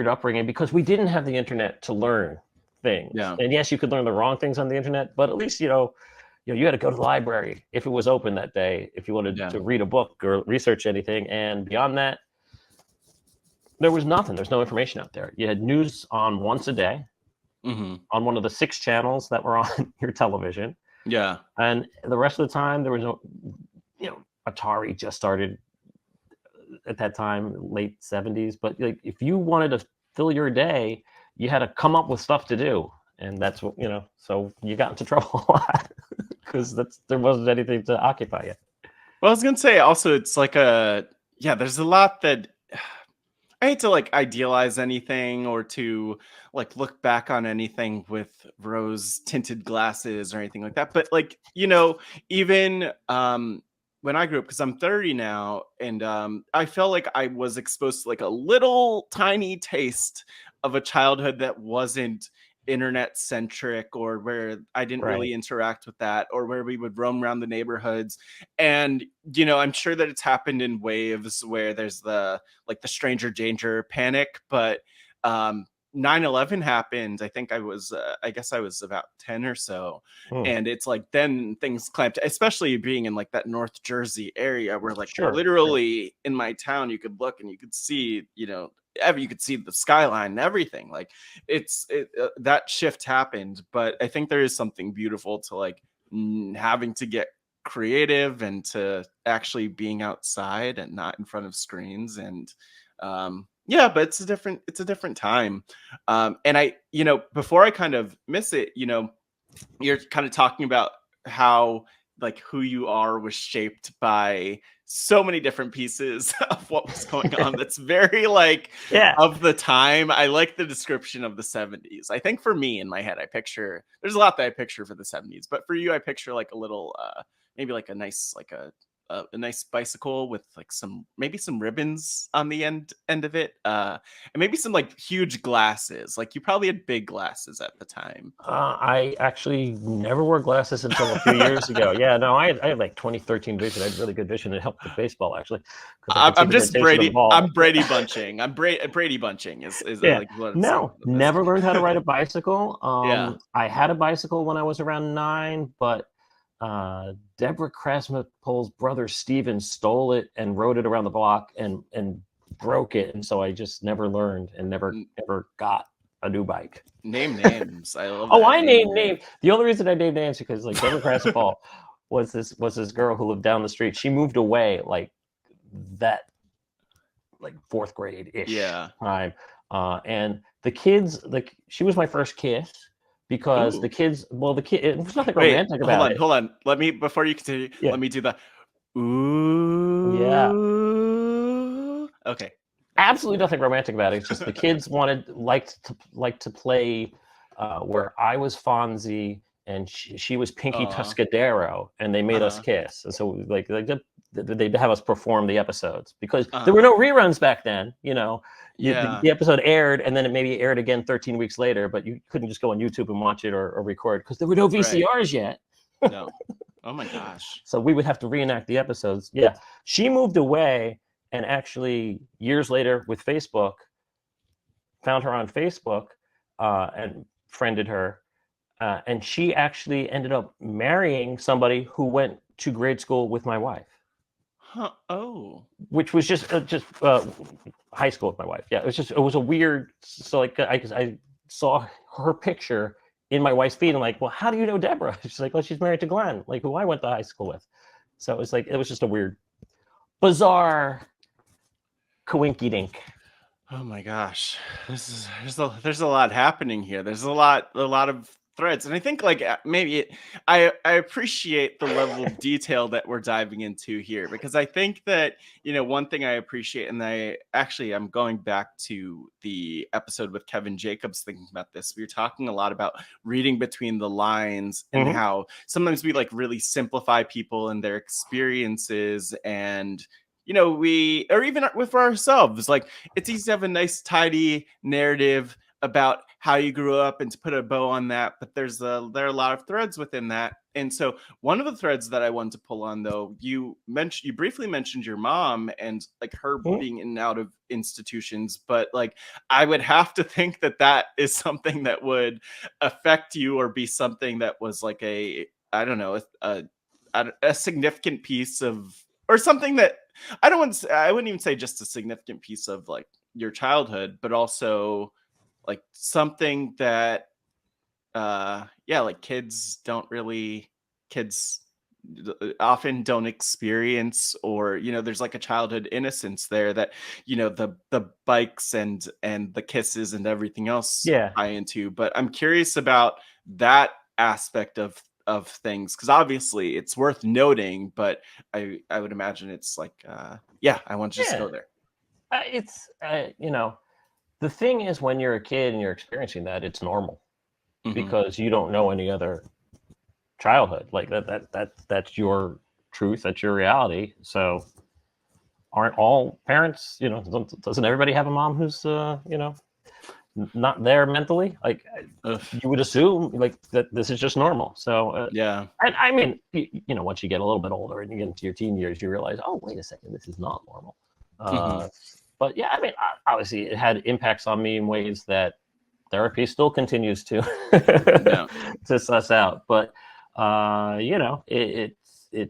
upbringing because we didn't have the internet to learn things. Yeah. And yes, you could learn the wrong things on the internet, but at least you had to go to the library if it was open that day if you wanted Yeah. to read a book or research anything. And beyond that, there was nothing. There's no information out there. You had news on once a day Mhm. on one of the 6 channels that were on your television. Yeah. And the rest of the time, there was no, Atari just started at that time, late '70s. But like, if you wanted to fill your day, you had to come up with stuff to do, and that's what. So you got into trouble a lot because there wasn't anything to occupy you. Well, I was gonna say also it's like there's a lot that I hate to like idealize anything or to like look back on anything with rose tinted glasses or anything like that. But like, even when I grew up, because I'm 30 now, and I felt like I was exposed to like a little tiny taste of a childhood that wasn't internet centric, or where I didn't Right. really interact with that, or where we would roam around the neighborhoods. And I'm sure that it's happened in waves where there's the stranger danger panic, but 9/11 happened. I guess I was about 10 or so, Hmm. and it's like then things clamped, especially being in like that North Jersey area where like Sure. Sure. literally in my town you could look and you could see, you could see the skyline and everything. Like that shift happened, but I think there is something beautiful to like having to get creative and to actually being outside and not in front of screens. And yeah, but it's a different time. And before I kind of miss it, you're kind of talking about how like who you are was shaped by so many different pieces of what was going on. That's very like Yeah. of the time. I like the description of the 70s. I think for me in my head, I picture there's a lot that I picture for the 70s, but for you, I picture like a little maybe like a nice bicycle with like maybe some ribbons on the end of it, and maybe some like huge glasses. Like you probably had big glasses at the time. I actually never wore glasses until a few years ago. Yeah, no, I had like 2013 vision. I had really good vision. It helped with baseball actually because I I'm could see I'm the just rotation of the Brady. ball. I'm Brady bunching. Brady bunching is Yeah. like what I'm saying No, with this. never learned how to ride a bicycle. Yeah. I had a bicycle when I was around 9, but Deborah Krasnopol's brother Steven stole it and rode it around the block and broke it, and so I just never learned and never got a new bike. Name names. I love Oh, that. I named names. The only reason I named names because like Deborah Krasnopol was this girl who lived down the street. She moved away like that, like fourth grade ish time, and the kids, like she was my first kiss. Because the kids, it was nothing romantic about it. Hold on. Let me, before you continue, let me do the ooh. Yeah. Okay. Absolutely nothing romantic about it. It's just the kids liked to play where I was Fonzie and she was Pinky Tuscadero, and they made us kiss. And so like they'd have us perform the episodes because there were no reruns back then, you know. The episode aired and then it maybe aired again 13 weeks later, but you couldn't just go on YouTube and watch it or record because there were no VCRs yet. No. Oh my gosh. So we would have to reenact the episodes. Yeah. She moved away, and actually years later with Facebook, found her on Facebook and friended her. And she actually ended up marrying somebody who went to grade school with my wife. Huh. Oh. Which was just high school with my wife. Yeah, it was a weird. So like I saw her picture in my wife's feed. And like, well, how do you know Deborah? She's like, well, she's married to Glenn, like who I went to high school with. So it was like it was just a weird, bizarre, coinky dink. Oh my gosh, there's a lot happening here. There's a lot of threads, and I think like maybe I appreciate the level of detail that we're diving into here, because I think that, you know, one thing I appreciate, and I'm going back to the episode with Kevin Jacobs thinking about this. We were talking a lot about reading between the lines and how sometimes we like really simplify people and their experiences, and you know, or even with ourselves, like it's easy to have a nice, tidy narrative about how you grew up and to put a bow on that. But there are a lot of threads within that. And so one of the threads that I wanted to pull on, though, you briefly mentioned your mom and like her being in and out of institutions. But like, I would have to think that is something that would affect you or be something that was like a significant piece of, or something that I wouldn't even say just a significant piece of like your childhood, but also like something that like kids often don't experience, or you know, there's like a childhood innocence there that, you know, the bikes and the kisses and everything else tie into. But I'm curious about that aspect of things, because obviously it's worth noting, but I would imagine it's like I want to just go there. It's you know, the thing is, when you're a kid and you're experiencing that, it's normal because you don't know any other childhood. Like that's your truth, that's your reality. So aren't all parents, you know, doesn't everybody have a mom who's you know, not there mentally? Like you would assume like that this is just normal. So and I mean, you know, once you get a little bit older and you get into your teen years, you realize, oh, wait a second, this is not normal. But yeah, I mean, obviously it had impacts on me in ways that therapy still continues to to suss out. But you know, it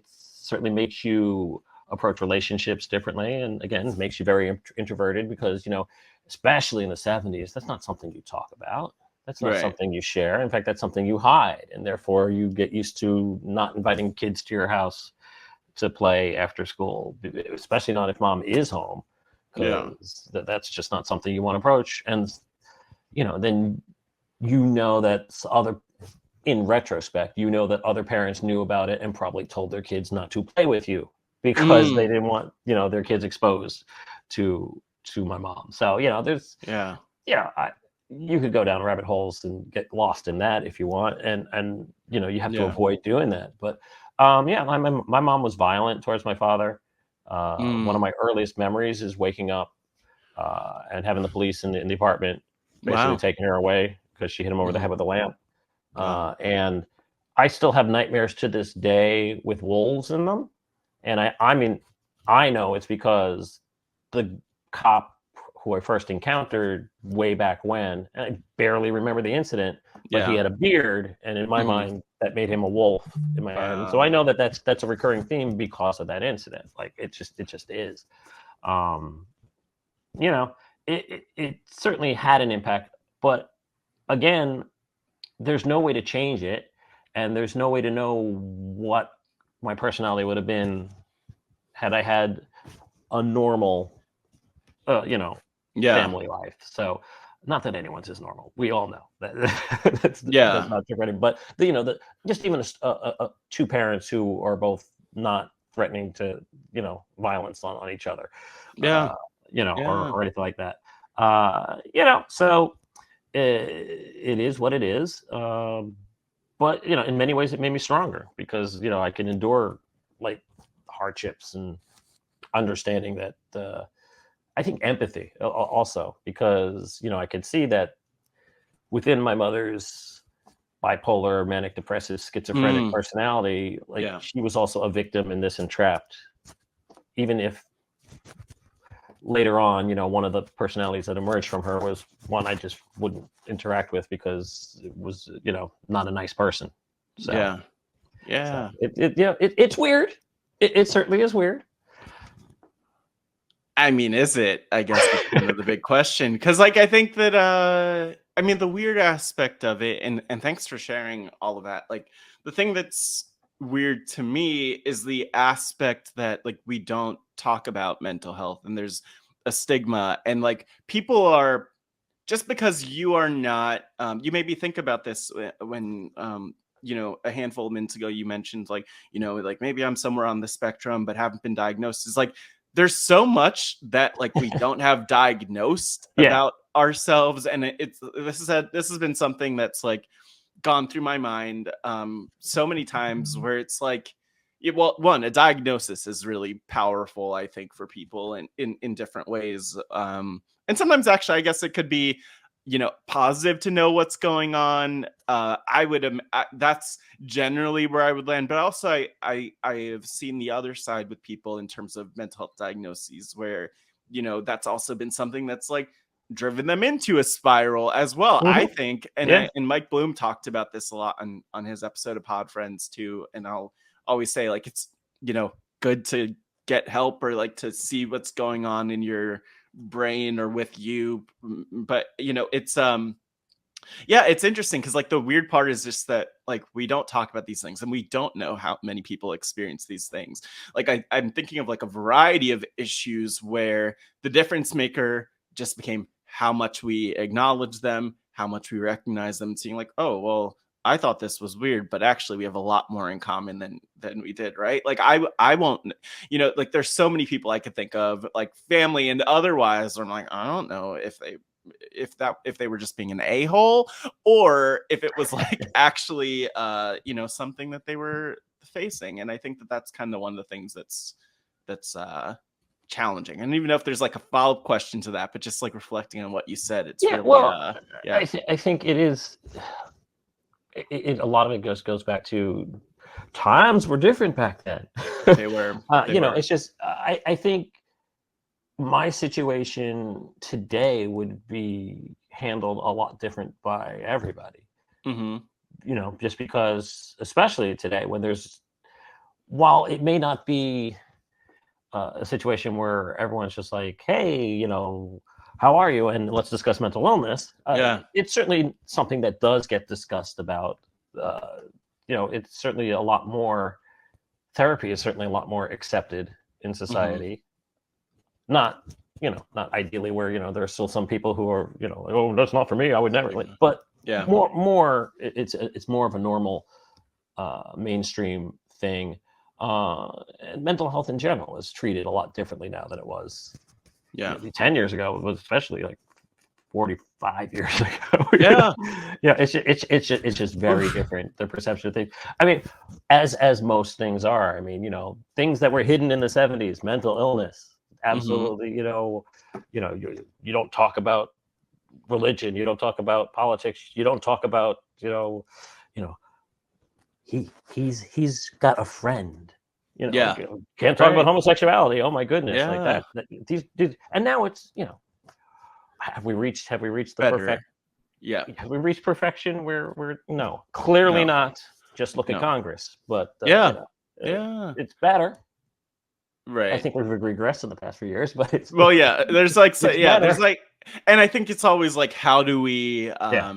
certainly makes you approach relationships differently, and again, makes you very introverted because, you know, especially in the 70s, that's not something you talk about. That's not something you share. In fact, that's something you hide, and therefore you get used to not inviting kids to your house to play after school, especially not if mom is home, because that's just not something you want to approach. And you know, then you know that in retrospect, you know that other parents knew about it and probably told their kids not to play with you because they didn't want, you know, their kids exposed to my mom. So, you know, there's you could go down rabbit holes and get lost in that if you want, and you know, you have to avoid doing that. But my mom was violent towards my father. One of my earliest memories is waking up and having the police in the apartment basically taking her away because she hit him over the head with a lamp. And I still have nightmares to this day with wolves in them. And I mean, I know it's because the cop who I first encountered way back when, and I barely remember the incident, but he Yeah. had a beard, and in my mind, that made him a wolf in my head. And so I know that that's a recurring theme because of that incident. Like it just is. You know, it certainly had an impact, but again, there's no way to change it, and there's no way to know what my personality would have been had I had a normal, family life. So, not that anyone's is normal. We all know that that's not true for anyone. But just even two parents who are both not threatening to violence on each other, or anything like that. So it is what it is. But in many ways, it made me stronger because I can endure like hardships and understanding that. I think empathy also, because I could see that within my mother's bipolar, manic, depressive, schizophrenic personality, she was also a victim in this entrapped. Even if later on, one of the personalities that emerged from her was one I just wouldn't interact with because it was, not a nice person. So, So it's weird. It certainly is weird. I mean, is it? I guess that's kind of the big question. Because, I think that, the weird aspect of it, and thanks for sharing all of that. Like, the thing that's weird to me is the aspect that, we don't talk about mental health, and there's a stigma, and, people are, just because you are not, you made me think about this when, a handful of minutes ago, you mentioned, maybe I'm somewhere on the spectrum, but haven't been diagnosed. It's there's so much that we don't have diagnosed about ourselves, and this has been something that's gone through my mind so many times where it's a diagnosis is really powerful, I think, for people in different ways, and sometimes actually I guess it could be positive to know what's going on. That's generally where I would land, but also I have seen the other side with people in terms of mental health diagnoses where that's also been something that's driven them into a spiral as well. I think, and Mike Bloom talked about this a lot on his episode of Pod Friends too, and I'll always say it's good to get help or to see what's going on in your brain or with you, but it's it's interesting because the weird part is just that we don't talk about these things and we don't know how many people experience these things. I'm thinking of a variety of issues where the difference maker just became how much we acknowledge them, how much we recognize them, seeing oh well, I thought this was weird, but actually we have a lot more in common than we did, right? I won't, there's so many people I could think of, family and otherwise, where I'm I don't know if they were just being an a-hole or if it was actually something that they were facing. And I think that's kind of one of the things that's challenging. I don't even know if there's a follow-up question to that, but just reflecting on what you said, it's I think it is. A lot of it goes back to times were different back then. They were. It's just I think my situation today would be handled a lot different by everybody. Just because, especially today, when while it may not be a situation where everyone's just hey, how are you? And let's discuss mental illness. It's certainly something that does get discussed about. It's certainly a lot more. Therapy is certainly a lot more accepted in society. Not ideally where there are still some people who are oh, that's not for me, I would never. But more it's more of a normal mainstream thing. And mental health in general is treated a lot differently now than it was. 10 years ago, it was especially 45 years ago. It's just very different, the perception of things. I mean, as most things are. I mean, things that were hidden in the 70s, mental illness, absolutely. You don't talk about religion, you don't talk about politics, you don't talk about he's got a friend. Can't talk about homosexuality. Oh my goodness, like that. These dudes, and now it's have we reached the better. perfect? Yeah. Have we reached perfection? We're no, clearly No. not. Just look at No. Congress, but Yeah. Yeah. it's better. I Right. think we've regressed in the past few years, but Well, yeah, there's like, so, it's yeah, there's better. like, and I think it's always like, how do we, Yeah,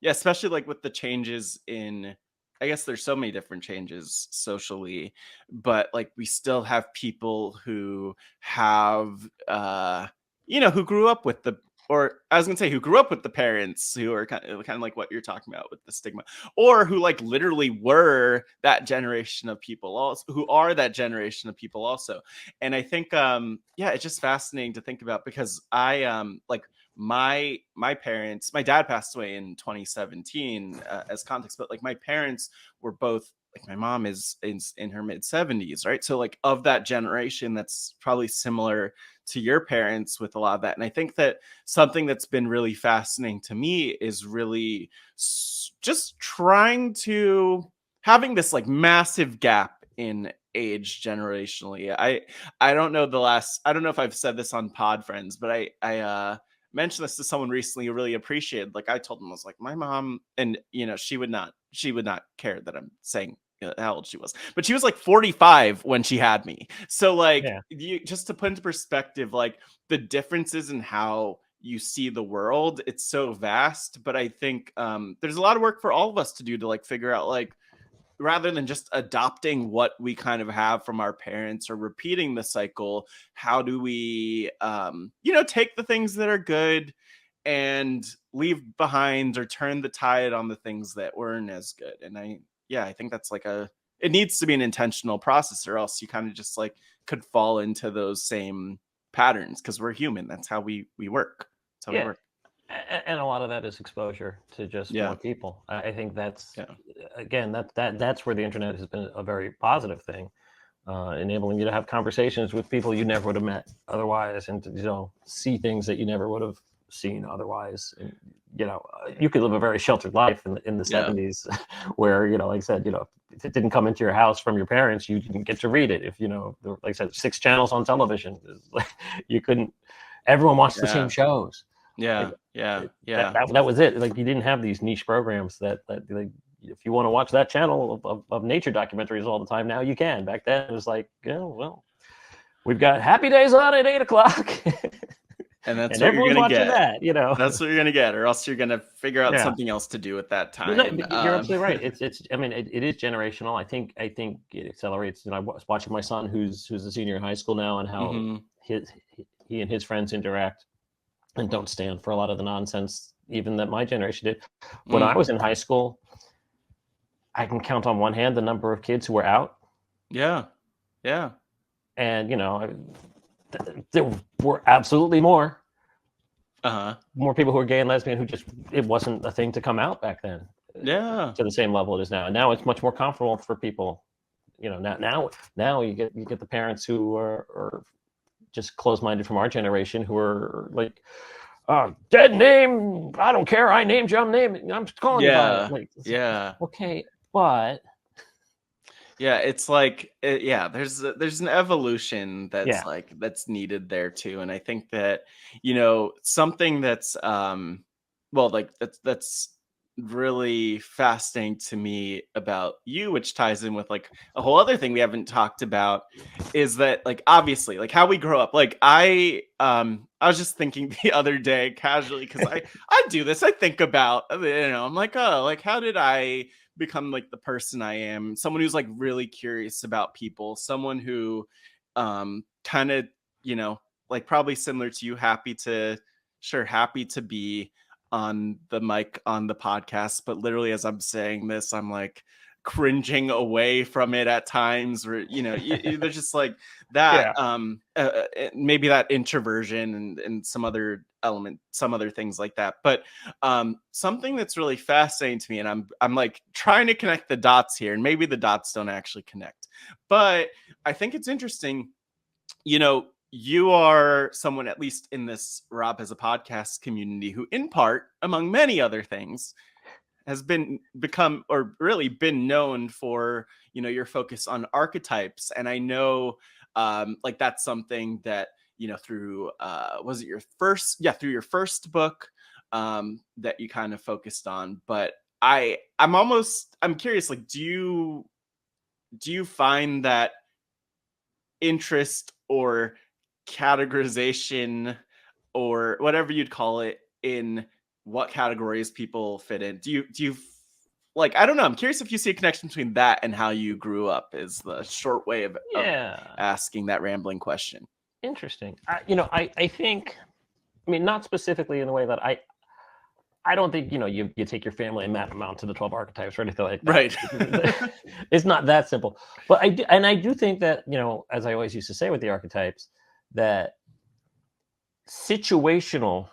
yeah, especially like with the changes in, I guess there's so many different changes socially, but like we still have people who have, who grew up with the, or I was gonna say who grew up with the parents who are kind of like what you're talking about with the stigma, or who like literally were that generation of people also, who are that generation of people also. And I think yeah, it's just fascinating to think about because I like my parents, my dad passed away in 2017 as context, but like my parents were both, like my mom is in her mid 70s, right? So like of that generation, that's probably similar to your parents with a lot of that. And I think that something that's been really fascinating to me is really just trying to having this like massive gap in age generationally. I don't know the last, I don't know if I've said this on Pod Friends, but I mentioned this to someone recently who really appreciated. Like I told them, I was like, my mom, and she would not care that I'm saying how old she was, but she was like 45 when she had me. So like yeah, you just to put into perspective, like the differences in how you see the world, it's so vast. But I think there's a lot of work for all of us to do to like figure out like, rather than just adopting what we kind of have from our parents or repeating the cycle, how do we take the things that are good and leave behind or turn the tide on the things that weren't as good. And I think that's like it needs to be an intentional process, or else you kind of just like could fall into those same patterns, because we're human. That's how we work. That's how we yeah. work. And a lot of that is exposure to just Yeah. more people. I think that's Yeah. again that's where the internet has been a very positive thing, enabling you to have conversations with people you never would have met otherwise, and to see things that you never would have seen otherwise. And you could live a very sheltered life in the Yeah. 70s, where like I said, if it didn't come into your house from your parents, you didn't get to read it. If like I said, 6 channels on television, you couldn't. Everyone watched the same Yeah. shows. Like Yeah. Yeah. that, Yeah. that was it. Like you didn't have these niche programs that like if you want to watch that channel of nature documentaries all the time, now you can. Back then it was like, well, we've got Happy Days on at 8 o'clock, And that's and what you're everyone's gonna watching get. that. That's what you're gonna get, or else you're gonna figure out Yeah. something else to do at that But no, time. but you're absolutely right. It's. I mean, it is generational. I think it accelerates. I was watching my son, who's a senior in high school now, and how Mhm. he and his friends interact and don't stand for a lot of the nonsense even that my generation did. When I Mm. was in high school, I can count on one hand the number of kids who were out, Yeah. Yeah. and there were absolutely Uh-huh. more people who were gay and lesbian who just it wasn't a thing to come out back then, Yeah. to the same level it is now. And now it's much more comfortable for people. Now you get the parents who are just closed-minded from our generation, who are like, dead name, I don't care, I named you, I'm calling you by it. Yeah. Like, Yeah. okay, but Yeah, it's like yeah, there's an evolution yeah, that's needed there too. And I think that something that's well, like that's really fascinating to me about you, which ties in with like a whole other thing we haven't talked about, is that like obviously like how we grow up. Like I was just thinking the other day casually, because I do this, I think about, I'm like, oh, like how did I become like the person I am, someone who's like really curious about people, someone who kind of, like probably similar to you, happy to be on the mic on the podcast, but literally as I'm saying this, I'm like cringing away from it at times, where there's just like that yeah, maybe that introversion and some other things like that. But something that's really fascinating to me, and I'm like trying to connect the dots here, and maybe the dots don't actually connect, but I think it's interesting. You are someone, at least in this Rob as a podcast community, who in part, among many other things, has become or really been known for your focus on archetypes. And I know like that's something that through was it your first, through your first book, that you kind of focused on, but I'm curious, like, do you find that interest or categorization or whatever you'd call it in what categories people fit in, do you like, I don't know, I'm curious if you see a connection between that and how you grew up, is the short way of asking that rambling question. Interesting. I think, I mean, not specifically in the way that I don't think, you take your family and map them out to the 12 archetypes or anything like that. Right. It's not that simple. But I do think that, as I always used to say with the archetypes, that situational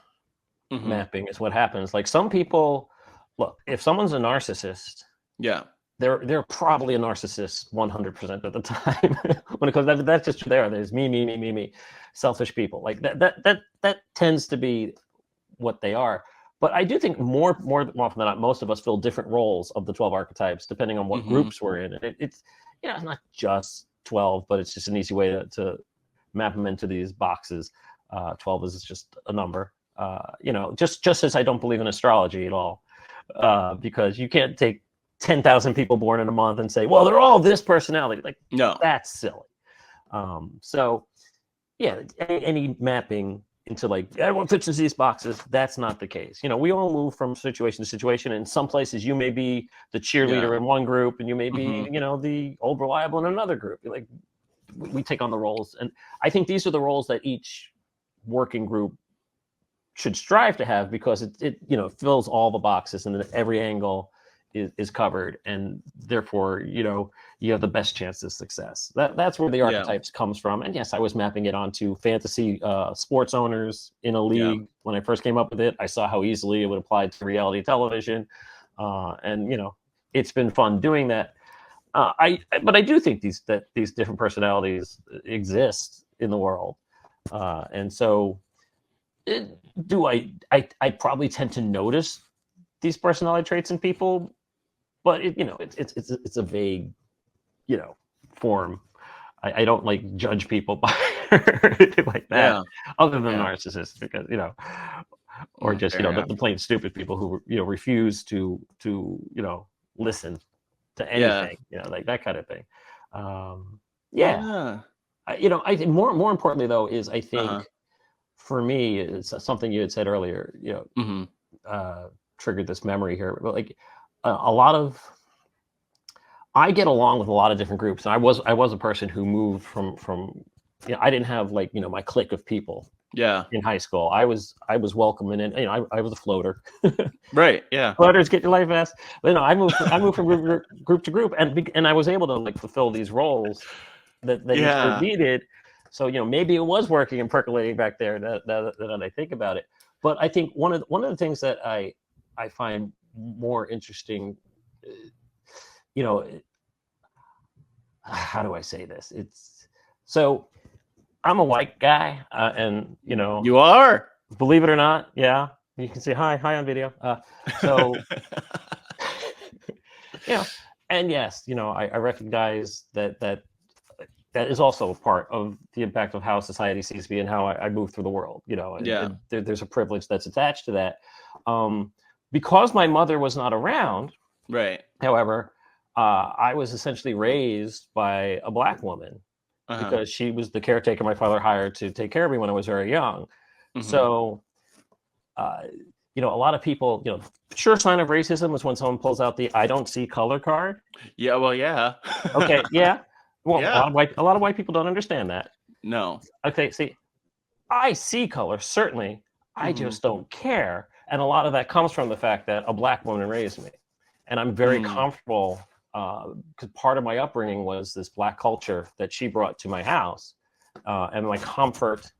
mapping is what happens. Like, some people, look, if someone's a narcissist, they're probably a narcissist 100% of the time. When it comes, that's just there. There's me, selfish people. Like that tends to be what they are. But I do think more often than not, most of us fill different roles of the 12 archetypes depending on what groups we're in. And it's not just 12, but it's just an easy way to map them into these boxes. 12 is just a number. Just as I don't believe in astrology at all, because you can't take 10,000 people born in a month and say, well, they're all this personality. Like, no, that's silly. So yeah, any mapping into like everyone fits into these boxes, that's not the case. We all move from situation to situation. In some places you may be the cheerleader in one group and you may be, the old reliable in another group. Like, we take on the roles. And I think these are the roles that each working group should strive to have, because it fills all the boxes and every angle is covered, and therefore you have the best chance of success. That's where the archetypes comes from. And yes, I was mapping it onto fantasy sports owners in a league. When I first came up with it, I saw how easily it would apply to reality television, and it's been fun doing that. But I do think these different personalities exist in the world, and so I probably tend to notice these personality traits in people, but it's a vague, form. I don't like judge people by anything like that, other than narcissists, because or just the plain stupid people who refuse to listen to anything, like that kind of thing. I think more importantly though is, I think for me, it's something you had said earlier, triggered this memory here, but like I get along with a lot of different groups, and I was a person who moved from I didn't have like my clique of people in high school. I was welcome, and I was a floater. Right. Floaters get your life fast. But I moved from group to group, and I was able to like fulfill these roles that each group needed. So maybe it was working and percolating back there, that I think about it. But I think one of the things that I find more interesting, how do I say this? So I'm a white guy, and you are, believe it or not, you can say hi on video. So and yes, I recognize that is also a part of the impact of how society sees me and how I move through the world. And there's a privilege that's attached to that. Because my mother was not around, right? However, I was essentially raised by a Black woman, because she was the caretaker my father hired to take care of me when I was very young. So, a lot of people, sure sign of racism is when someone pulls out the "I don't see color" card. Yeah, well, yeah. Okay, yeah. Well, a lot of white people don't understand that. No. Okay, see, I see color, certainly. I just don't care. And a lot of that comes from the fact that a Black woman raised me. And I'm very comfortable, because part of my upbringing was this Black culture that she brought to my house. And my comfort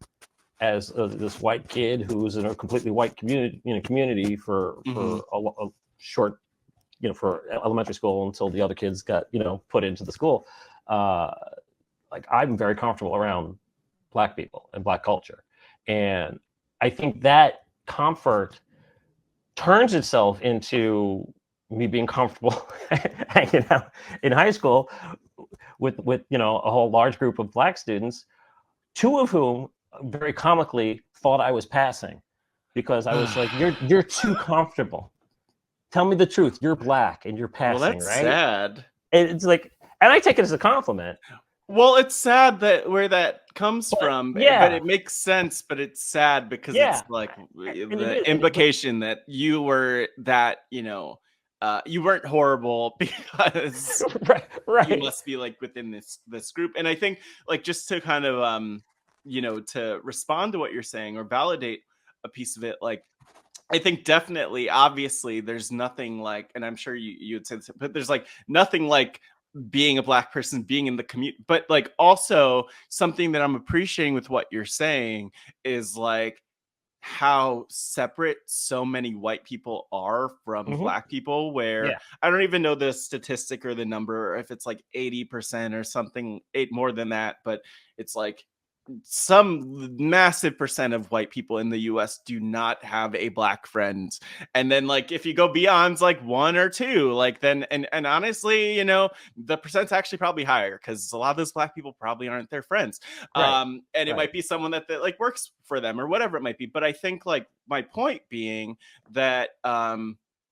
as this white kid who was in a completely white community for a short, for elementary school until the other kids got, put into the school. Like, I'm very comfortable around Black people and Black culture. And I think that comfort turns itself into me being comfortable hanging out in high school with a whole large group of Black students, two of whom very comically thought I was passing. because I was like, you're too comfortable. Tell me the truth. You're black and you're Well, passing, that's right? sad. And it's like, and I take it as a compliment. Well, it's sad that where that comes But from, but yeah, it makes sense, but it's sad because it's yeah, like and it the is. But implication that you were that, you weren't horrible because right, you right. must be like within this group. And I think like just to kind of to respond to what you're saying or validate a piece of it, like I think definitely, obviously, there's nothing like, and I'm sure you'd say this, but there's like nothing like being a black person, being in the community. But like also something that I'm appreciating with what you're saying is like how separate so many white people are from Hmm. black people, where Yeah, I don't even know the statistic or the number, or if it's like 80% or something, eight more than that, but it's like some massive percent of white people in the US do not have a black friend. And then like if you go beyond like one or two, like then and honestly, the percent's actually probably higher because a lot of those black people probably aren't their friends. right, And it right. might be someone that like works for them or whatever it might be. But I think like my point being that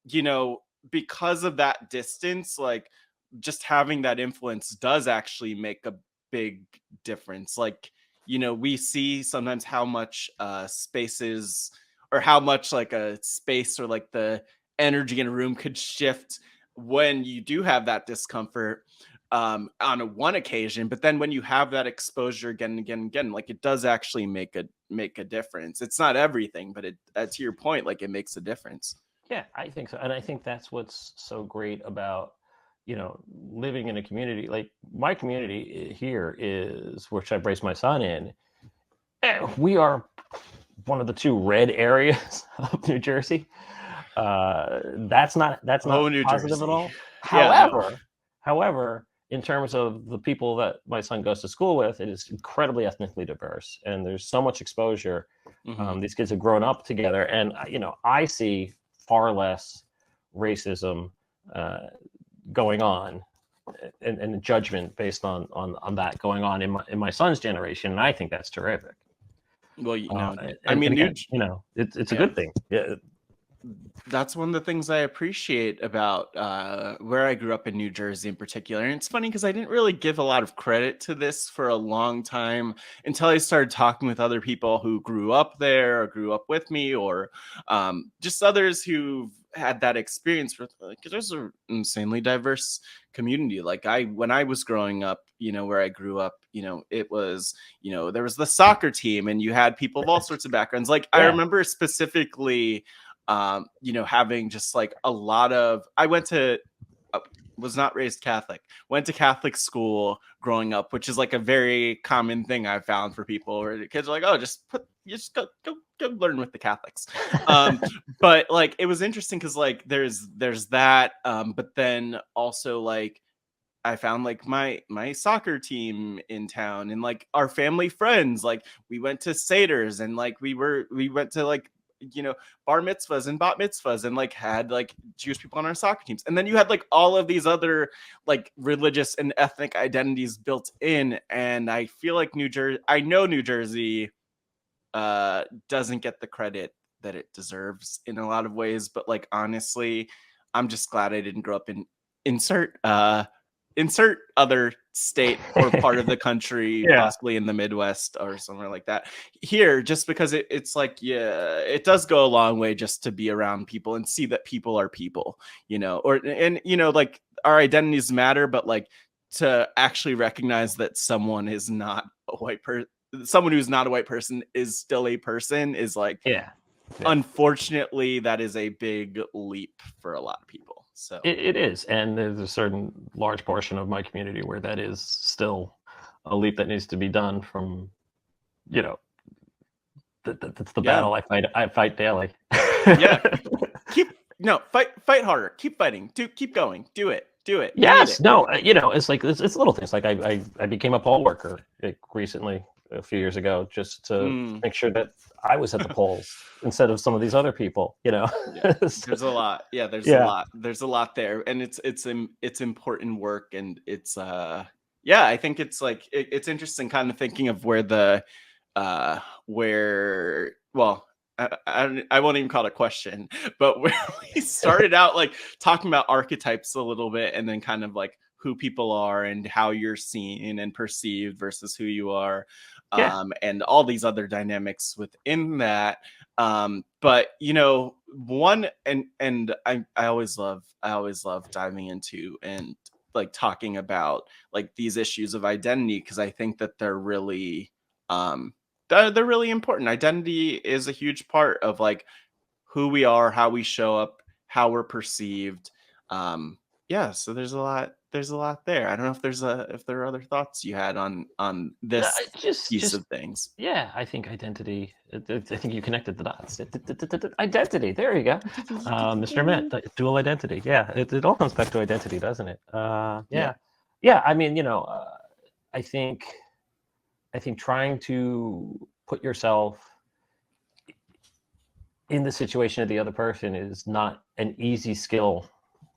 you know, because of that distance, like just having that influence does actually make a big difference. Like we see sometimes how much spaces or how much like a space or like the energy in a room could shift when you do have that discomfort on a one occasion, but then when you have that exposure again and again and again, like it does actually make a difference. It's not everything, but to your point, like it makes a difference. Yeah, I think so. And I think that's what's so great about, living in a community. Like my community here is, which I raised my son in. We are one of the two red areas of New Jersey. That's not Oh, New positive at Jersey. all. Yeah, no. However, in terms of the people that my son goes to school with, it is incredibly ethnically diverse, and there's so much exposure. Hmm. These kids have grown up together, and I see far less racism going on, and judgment based on that going on in my son's generation, and I think that's terrific. Well, I And mean, again, it's a yeah. good thing. Yeah, That's one of the things I appreciate about where I grew up in New Jersey in particular. And it's funny because I didn't really give a lot of credit to this for a long time until I started talking with other people who grew up there or grew up with me, or just others who've had that experience with, because there's an insanely diverse community. Like when I was growing up, where I grew up, it was, there was the soccer team and you had people of all sorts of backgrounds. Like I yeah, remember specifically having just like a lot of, was not raised Catholic, went to Catholic school growing up, which is like a very common thing I've found for people where the kids are like, oh, you just go learn with the Catholics. But like, it was interesting because like, there's that. But then also like, I found like my soccer team in town and like our family friends, like we went to Seder's and like we went to like bar mitzvahs and bat mitzvahs and like had like Jewish people on our soccer teams. And then you had like all of these other like religious and ethnic identities built in. And I feel like I know New Jersey doesn't get the credit that it deserves in a lot of ways. But like honestly, I'm just glad I didn't grow up in insert insert other state or part of the country, yeah. possibly in the Midwest or somewhere like that. Here, just because it's like, yeah, it does go a long way just to be around people and see that people are people, like our identities matter, but like to actually recognize that someone is not a white person, someone who's not a white person is still a person is like, Yeah, yeah. unfortunately, that is a big leap for a lot of people. So It is, and there's a certain large portion of my community where that is still a leap that needs to be done. From that's the yeah, battle I fight daily. yeah. Fight harder. Keep fighting. Keep going. Do it. We need Yes, it. no, it's like it's little things. Like I became a poll worker like recently, a few years ago, just to Mm, make sure that I was at the polls instead of some of these other people. yeah. So, There's a lot. Yeah, yeah, there's a lot there, and it's important work, and it's yeah, I think it's like it's interesting kind of thinking of where the where well I won't even call it a question, but where we started out like talking about archetypes a little bit, and then kind of like who people are and how you're seen and perceived versus who you are, Yeah. and all these other dynamics within that. But you know, one and I always love diving into and like talking about like these issues of identity, because I think that um they're really important. Identity is a huge part of like who we are, how we show up, how we're perceived. Yeah, so there's a lot there. I don't know if there are other thoughts you had on this piece Just of things. yeah, I think identity. I think you connected the dots. Identity. There you go, Mr. Met. Dual identity. Yeah, it all comes back to identity, doesn't it? Yeah. Yeah, yeah. I mean, I think trying to put yourself in the situation of the other person is not an easy skill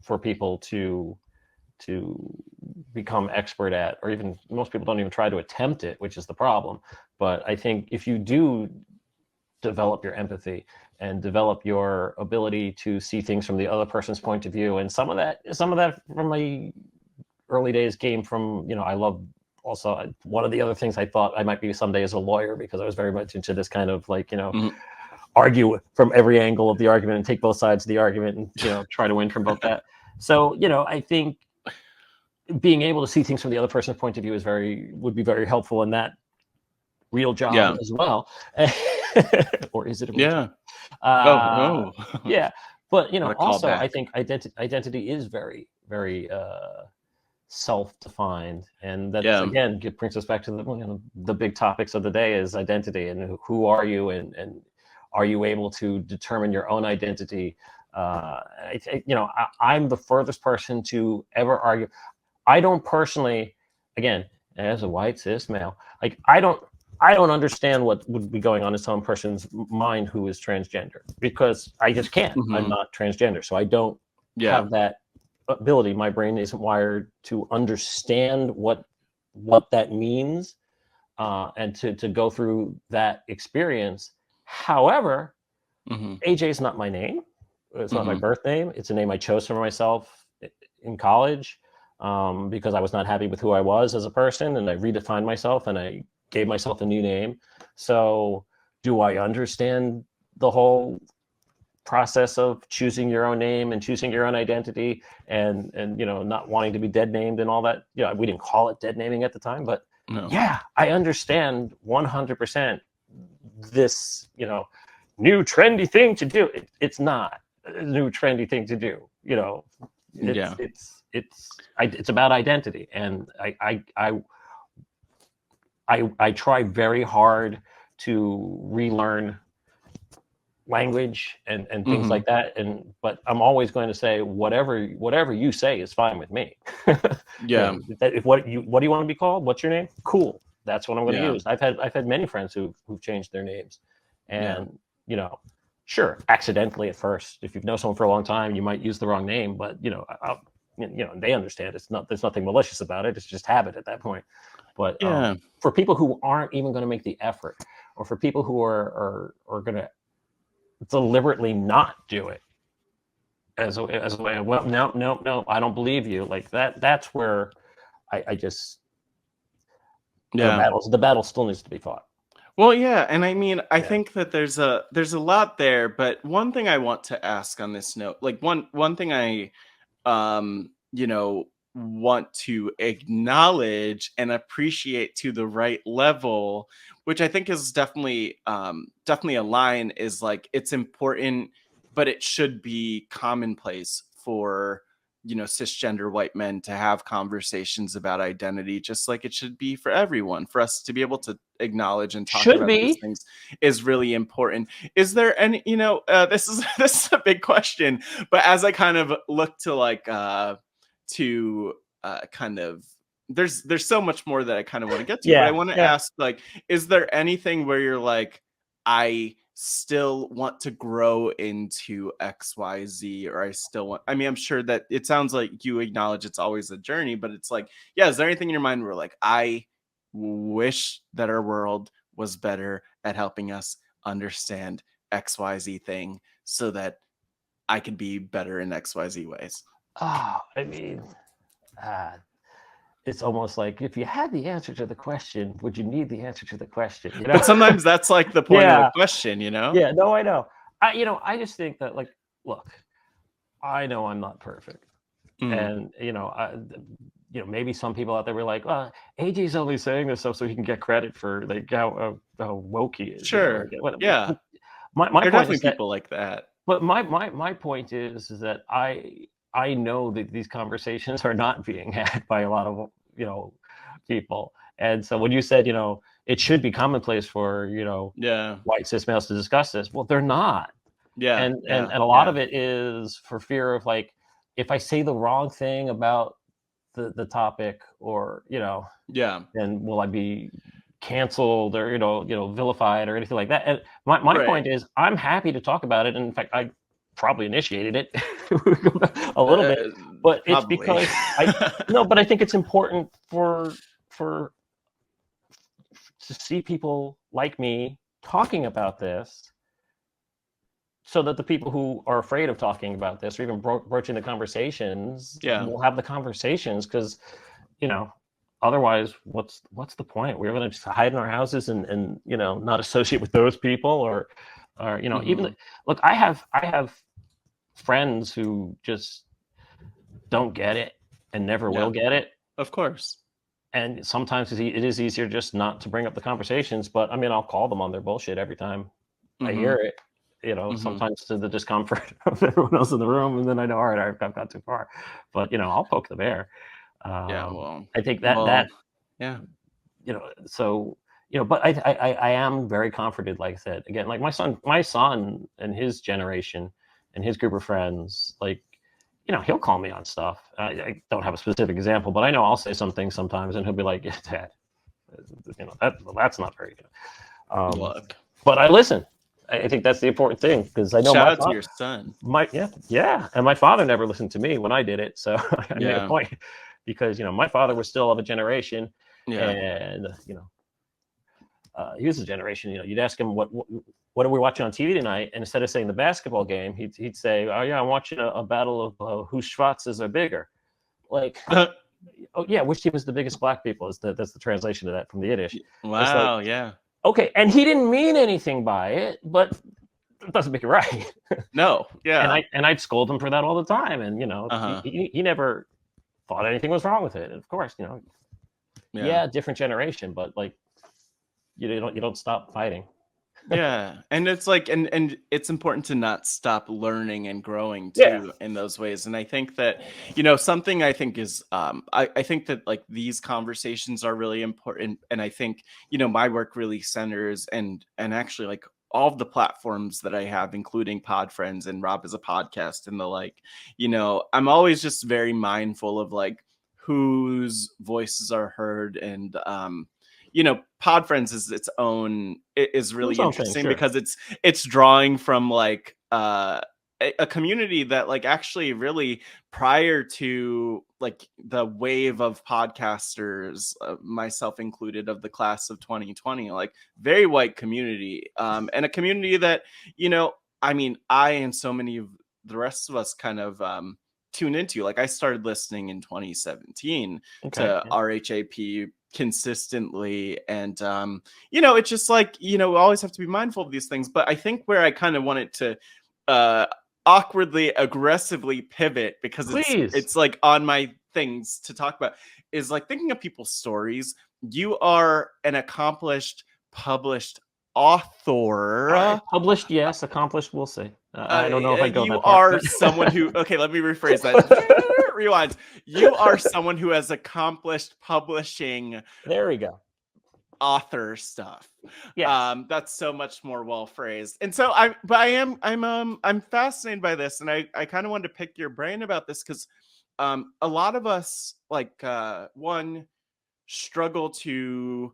for people to become expert at, or even most people don't even try to attempt it, which is the problem. But I think if you do develop your empathy and develop your ability to see things from the other person's point of view, and some of that from my early days came from, I love also, one of the other things I thought I might be someday as a lawyer, because I was very much into this kind of like, Mhm. argue from every angle of the argument and take both sides of the argument and try to win from both that. So I think being able to see things from the other person's point of view would be very helpful in that real job Yeah. as well. Or is it a real job? Yeah. Oh, oh. Yeah, but What a also I callback. think identity is very, very self-defined, and that's Yeah. again brings us back to the big topics of the day is identity, and who are you, and are you able to determine your own identity? I'm the furthest person to ever argue. I don't personally, again, as a white cis male, like I don't understand what would be going on in some person's mind who is transgender, because I just can't. I'm Mhm. not transgender, so I don't Yeah. have that ability. My brain isn't wired to understand what that means, and to go through that experience. However, Mhm. AJ is not my name. It's not my Mhm. birth name. It's a name I chose for myself in college, because I was not happy with who I was as a person, and I redefined myself and I gave myself a new name. So, do I understand the whole process of choosing your own name and choosing your own identity, and not wanting to be dead named and all that? We didn't call it dead naming at the time, but No. yeah, I understand 100% this, new trendy thing to do. It's not a new trendy thing to do. It's Yeah. it's about identity, and I try very hard to relearn language and things Mhm. like that, but I'm always going to say whatever you say is fine with me. Yeah. If what do you want to be called? What's your name? Cool. That's what I'm going to Yeah. use. I've had many friends who've changed their names, Yeah. and sure, accidentally at first. If you've known someone for a long time, you might use the wrong name, but they understand. There's nothing malicious about it. It's just habit at that point. But Yeah. for people who aren't even going to make the effort, or for people who are going to deliberately not do it as a way of, well, no, no, no, I don't believe you, like that's where I just Yeah. the battle still needs to be fought. Well, yeah, and I mean, I Yeah. think that there's a lot there, but one thing I want to ask on this note, like one thing I want to acknowledge and appreciate to the right level, which I think is definitely a line, is like it's important, but it should be commonplace for cisgender white men to have conversations about identity, just like it should be for everyone. For us to be able to acknowledge and talk Should about these be. things is really important. Is there any, this is this is a big question, but as I kind of look to like to kind of there's so much more that I kind of want to get to, but I Yeah, want to yeah. ask, like, is there anything where you're like, I still want to grow into XYZ, or I still want, I mean, I'm sure that it sounds like you acknowledge it's always a journey, but it's like, yeah, is there anything in your mind where like, I wish that our world was better at helping us understand XYZ thing so that I could be better in XYZ ways? I mean, uh, it's almost like if you had the answer to the question, would you need the answer to the question? You know? But sometimes that's like the point of the Yeah. question, you know? Yeah. No, I know. I just think that, like, look, I know I'm not perfect, Mm. and maybe some people out there were like, AJ's only saying this stuff so he can get credit for like how woke he is, Sure. Yeah. My There are point definitely is that, people like that. but my point is that I know that these conversations are not being had by a lot of people, and so when you said it should be commonplace for Yeah. white cis males to discuss this, well, they're not, Yeah. and Yeah. a lot Yeah. of it is for fear of, like, if I say the wrong thing about the topic, or Yeah. then will I be canceled, or vilified, or anything like that? And my Right. point is, I'm happy to talk about it, and in fact, I probably initiated it a little Uh, bit, but it's Probably. because I no, but I think it's important for to see people like me talking about this, so that the people who are afraid of talking about this, or even broaching the conversations, Yeah. will have the conversations. Because you know otherwise, what's the point? We're going to just hide in our houses and not associate with those people, or even Mhm. look, I have friends who just don't get it and never will Yeah. get it. Of course. And sometimes it is easier just not to bring up the conversations, but I mean, I'll call them on their bullshit every time I hear Mhm. it, Mhm. sometimes to the discomfort of everyone else in the room, and then I know, all right, I've got too far. But I'll poke the bear. Yeah. Well. I think Well. Yeah. so but I am very comforted, like I said, again, like my son and his generation and his group of friends, like, he'll call me on stuff. I don't have a specific example, but I know I'll say some things sometimes, and he'll be like, yeah, Dad, that's not very good. Look. But I listen. I think that's the important thing, because I know Shout my out to father, your son. and my father never listened to me when I did it, so I made a Yeah. point, because my father was still of a generation, Yeah. and he was a generation. You'd ask him what are we watching on TV tonight, and instead of saying the basketball game, he'd say, "Oh yeah, I'm watching a battle of whose Schwarzes are bigger." Like, oh yeah, which team is the biggest black people? That's the translation of that from the Yiddish. It's like, Wow. Yeah. okay, and he didn't mean anything by it, but it doesn't make it right. No. and Yeah. I'd scold him for that all the time, and Uh-huh. he never thought anything was wrong with it. And of course, Yeah. yeah, different generation, but like, you don't stop fighting. Yeah. And it's like, and it's important to not stop learning and growing Yeah. too in those ways. And I think that, something I think is I think that like these conversations are really important. And I think, my work really centers and actually like all of the platforms that I have, including Pod Friends and Rob as a podcast and the like, I'm always just very mindful of like whose voices are heard. And Pod Friends is its own, it is really Its own thing, interesting sure. because it's drawing from like a community that like actually really prior to like the wave of podcasters, myself included, of the class of 2020, like very white community, and a community that I mean, I and so many of the rest of us kind of tune into. Like I started listening in 2017 Okay. to Yeah. RHAP consistently, and it's just like we always have to be mindful of these things. But I think where I kind of wanted to uh awkwardly aggressively pivot, because it's Please. it's like on my things to talk about, is like thinking of people's stories. You are an accomplished published All right. author. Published, yes. Accomplished, we'll see. I don't know if I go You that far, are but someone who, okay, let me rephrase that. Rewind. You are someone who has accomplished publishing there we go. author stuff. Yes. That's so much more well phrased. And so I'm fascinated by this, and I kind of wanted to pick your brain about this, because a lot of us, like, one, struggle to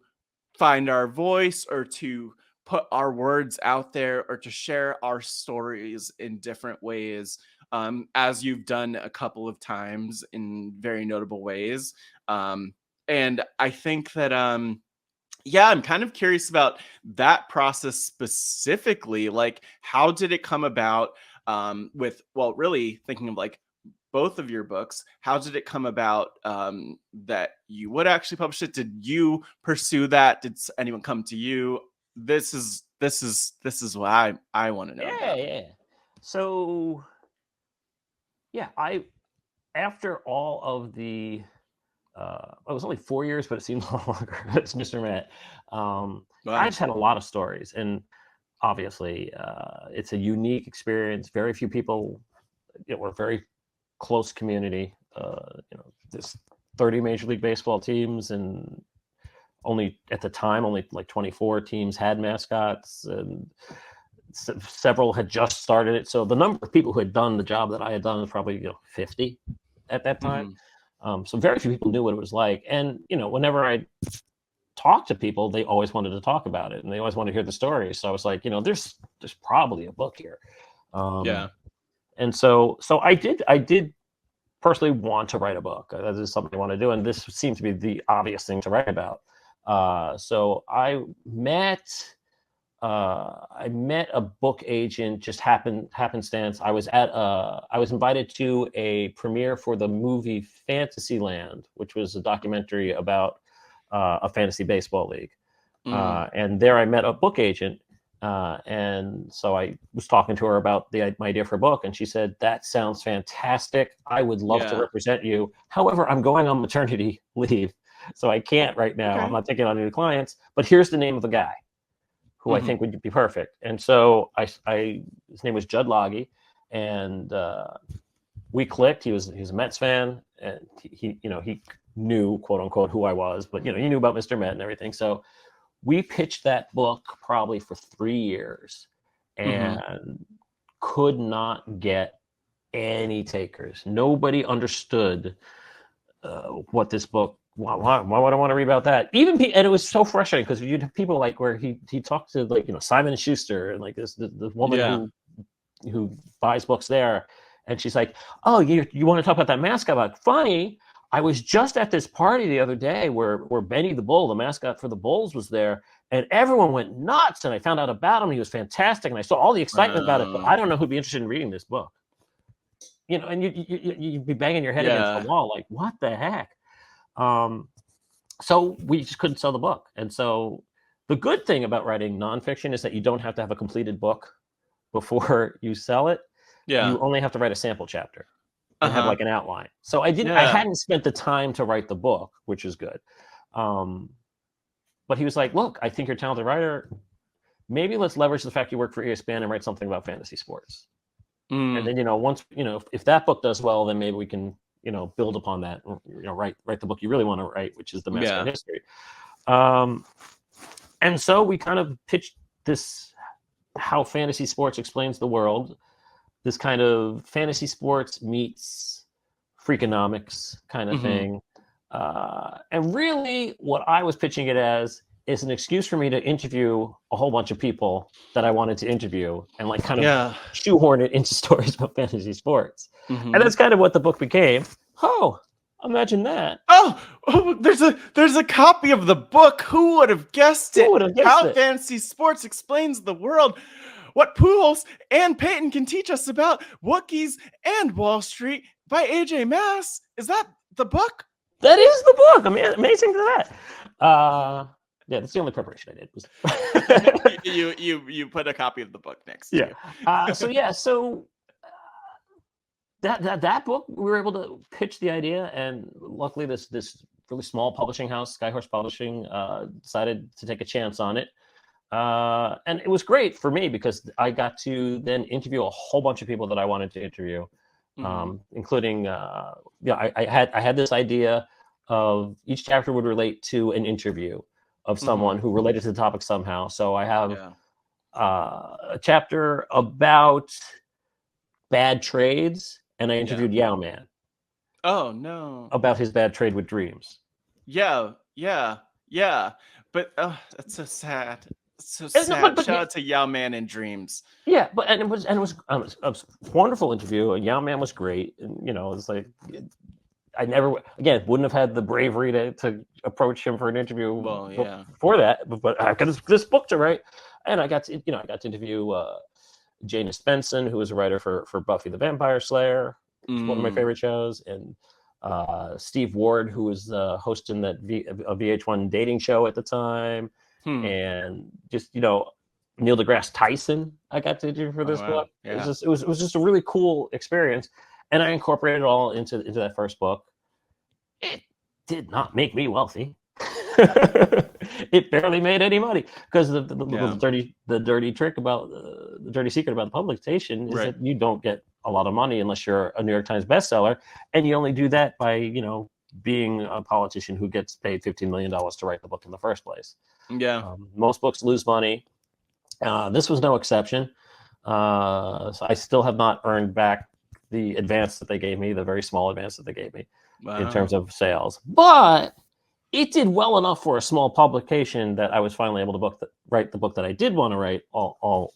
find our voice, or to put our words out there, or to share our stories in different ways, as you've done a couple of times in very notable ways. And I think that yeah, I'm kind of curious about that process specifically. Like, how did it come about? With, well, really thinking of like both of your books, how did it come about that you would actually publish it? Did you pursue that? Did anyone come to you? This is what I want to know Yeah, about. yeah. So yeah, after all of the it was only 4 years, but it seemed longer. It's Mr. Met. I Wow. just had a lot of stories, and obviously, it's a unique experience. Very few people. We're a very close community. There's 30 Major League Baseball teams, and only at the time, only like 24 teams had mascots, and several had just started it. So the number of people who had done the job that I had done was probably 50 at that time. So very few people knew what it was like. And whenever I talked to people, they always wanted to talk about it, and they always wanted to hear the story. So I was like, there's probably a book here. Yeah. And so I did personally want to write a book. That is something I want to do, and this seemed to be the obvious thing to write about. So I met a book agent, just happenstance. I was invited to a premiere for the movie Fantasyland, which was a documentary about a fantasy baseball league. And there I met a book agent. And so I was talking to her about my idea for a book, and she said, "That sounds fantastic. I would love to represent you. However, I'm going on maternity leave, so I can't right now. I'm Okay. not taking on any clients, but here's the name of the guy who I think would be perfect." And so his name was Judd Loggy, and we clicked. He was a Mets fan, and he knew, quote unquote, who I was, but he knew about Mr. Met and everything. So we pitched that book probably for 3 years and could not get any takers. Nobody understood what this book. Why would I want to read about that? And it was so frustrating because you'd have people like where he talked to Simon and Schuster, and like this woman who buys books there, and she's like, "Oh, you want to talk about that mascot? Like, funny. I was just at this party the other day where Benny the Bull, the mascot for the Bulls, was there, and everyone went nuts. And I found out about him. He was fantastic, and I saw all the excitement about it. But I don't know who'd be interested in reading this book." And you'd be banging your head against the wall, like, what the heck? So we just couldn't sell the book. And so the good thing about writing nonfiction is that you don't have to have a completed book before you sell it. Yeah. You only have to write a sample chapter and have like an outline. So I hadn't spent the time to write the book, which is good. But he was like, "Look, I think you're a talented writer. Maybe let's leverage the fact you work for ESPN and write something about fantasy sports." And then, once, if that book does well, then maybe we can, build upon that, write the book you really want to write, which is the Mascot history. And so we kind of pitched this, how fantasy sports explains the world, this kind of fantasy sports meets Freakonomics kind of thing. And really what I was pitching it as is an excuse for me to interview a whole bunch of people that I wanted to interview and like kind of shoehorn it into stories about fantasy sports. And that's kind of what the book became. Oh, imagine that. Oh, there's a copy of the book. Who would have guessed it? Who would have guessed How it? Fantasy Sports Explains the World. What Pujols and Peyton can teach us about Wookiees and Wall Street by AJ Mass. Is that the book? That is the book. I mean, amazing to that. Yeah, that's the only preparation I did. You put a copy of the book next to you. So that book, we were able to pitch the idea, and luckily this really small publishing house, Skyhorse Publishing, decided to take a chance on it. And it was great for me because I got to then interview a whole bunch of people that I wanted to interview, including I had this idea of each chapter would relate to an interview of someone who related to the topic somehow. So I have a chapter about bad trades, and I interviewed Yao Man. Oh no! About his bad trade with Dreams. Yeah. But that's so sad. So sad. Shout out to Yao Man and Dreams. Yeah, but it was a wonderful interview. And Yao Man was great, and it was like, I never, again, wouldn't have had the bravery to approach him for an interview Well, yeah. before that. But I got this book to write, and I got to interview Janice Benson, who was a writer for Buffy the Vampire Slayer. It's one of my favorite shows, and Steve Ward, who was hosting that a VH1 dating show at the time, and just Neil deGrasse Tyson. I got to interview for this book. Yeah. It was just a really cool experience, and I incorporated it all into that first book. It did not make me wealthy. It barely made any money because the dirty trick about the dirty secret about the publication is that you don't get a lot of money unless you're a New York Times bestseller, and you only do that by being a politician who gets paid $15 million to write the book in the first place. Yeah, most books lose money. This was no exception. So I still have not earned back the advance that they gave me, the very small advance that they gave me in terms of sales, but it did well enough for a small publication that I was finally able to write the book that I did want to write all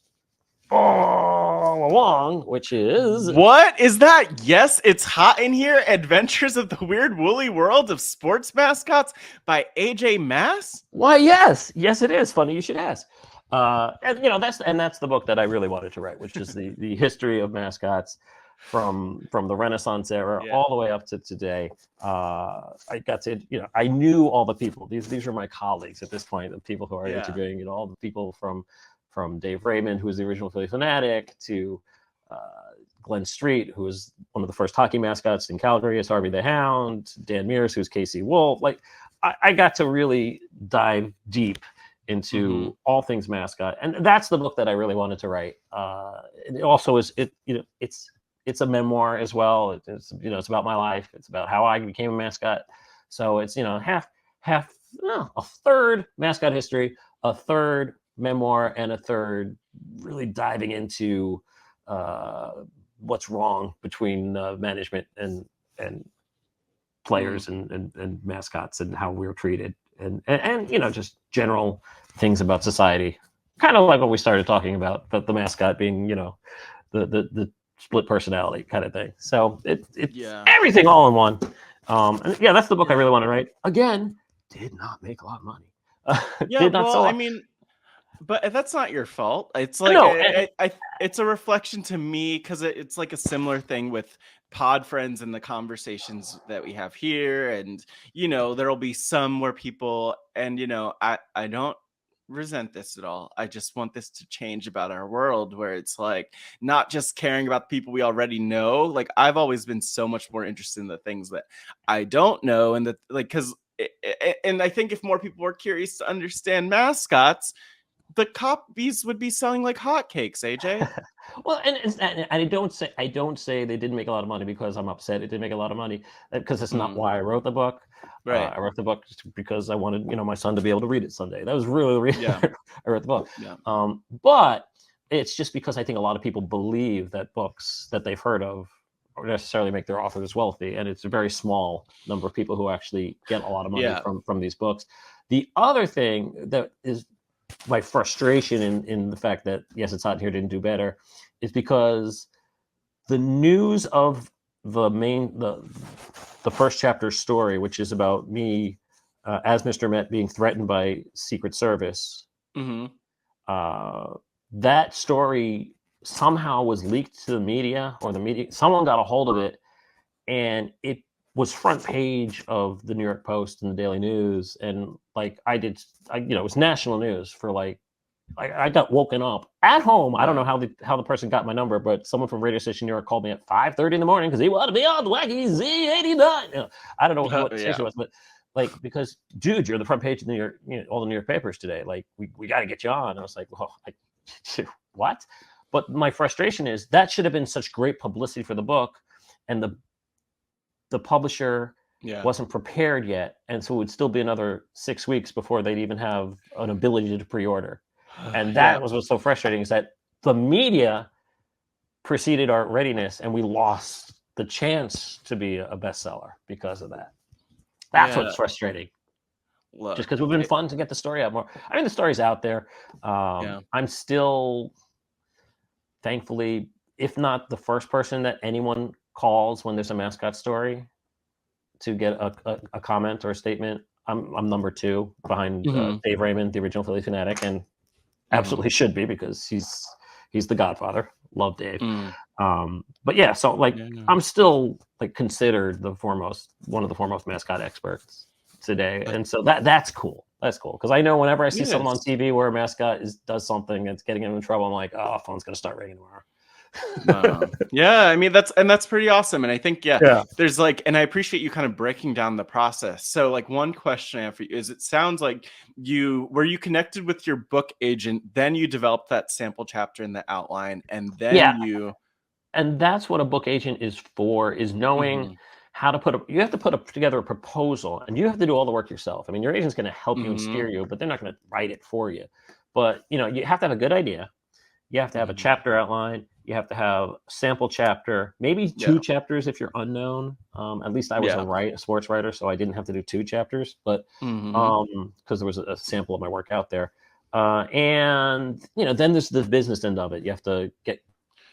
along, which is... What is that? Yes, it's hot in here. Adventures of the Weird Woolly World of Sports Mascots by A.J. Maas? Why, yes, it is. Funny you should ask. And that's the book that I really wanted to write, which is the history of mascots from the Renaissance era all the way up to today. I got to, I knew all the people. These were my colleagues at this point, the people who are interviewing, all the people from Dave Raymond, who was the original Philly Fanatic, to Glenn Street, who was one of the first hockey mascots in Calgary, as Harvey the Hound, Dan Mears, who's Casey Wolf. Like, I got to really dive deep into all things mascot, and that's the book that I really wanted to write. It also is it's a memoir as well. It's about my life. It's about how I became a mascot. So it's a third mascot history, a third memoir, and a third really diving into what's wrong between management and players and mascots, and how we were treated, and just general things about society, kind of like what we started talking about, but the mascot being the split personality kind of thing. So it's everything all in one. And that's the book I really want to write. Again, did not make a lot of money. But that's not your fault. It's like it's a reflection to me, because it's like a similar thing with pod friends and the conversations that we have here, and there'll be some where people, and I don't resent this at all. I just want this to change about our world, where it's like not just caring about the people we already know. Like, I've always been so much more interested in the things that I don't know, and and I think if more people were curious to understand mascots, the copies would be selling like hotcakes, AJ. Well, and I don't say they didn't make a lot of money because I'm upset it didn't make a lot of money, because that's not why I wrote the book. Right. I wrote the book just because I wanted, my son to be able to read it someday. That was really the reason I wrote the book. Yeah. But it's just because I think a lot of people believe that books that they've heard of or necessarily make their authors wealthy, and it's a very small number of people who actually get a lot of money from these books. The other thing that is my frustration in the fact that Yes, It's Hot Here didn't do better is because the news of the first chapter story, which is about me as Mr. Met being threatened by Secret Service, that story somehow was leaked to the media, or someone got a hold of it, and it was front page of the New York Post and the Daily News, and it was national news for I got woken up at home. I don't know how the person got my number, but someone from Radio Station New York called me at 5:30 in the morning because he wanted to be on the Wacky Z89. I don't know what station it was, but because, dude, you're the front page of the New York, all the New York papers today. Like, we got to get you on. And I was like, well, what? But my frustration is that should have been such great publicity for the book, and the publisher wasn't prepared yet, and so it would still be another 6 weeks before they'd even have an ability to pre-order. And that was what's so frustrating, is that the media preceded our readiness, and we lost the chance to be a bestseller because of that. That's what's frustrating. Look, just because we've been fun to get the story out more. I mean, the story's out there. I'm still, thankfully, if not the first person that anyone calls when there's a mascot story, to get a comment or a statement. I'm number 2 behind Mhm. Dave Raymond, the original Philly fanatic, and Mhm. absolutely should be, because he's the Godfather. Love Dave. Mm. But yeah, so like Yeah. I'm still like considered one of the foremost mascot experts today, and so that's cool. That's cool, because I know whenever I see It someone on is. TV where a mascot does something that's getting him in trouble, I'm like, oh, phone's gonna start ringing tomorrow. Yeah, I mean that's pretty awesome. And I think Yeah. there's like, and I appreciate you kind of breaking down the process. So like one question I have for you is, it sounds like you connected with your book agent, then you developed that sample chapter in the outline, and then Yeah, you and that's what a book agent is for, is knowing Mhm. how to you have to together a proposal, and you have to do all the work yourself. I mean, your agent's going to help you and steer Mhm. you, but they're not going to write it for you. But you have to have a good idea. You have to have a Mhm. chapter outline. You have to have a sample chapter, maybe Yeah. 2 chapters if you're unknown. At least I was Yeah. a sports writer, so I didn't have to do 2 chapters, but Mhm. because there was a sample of my work out there. And then there's the business end of it. You have to get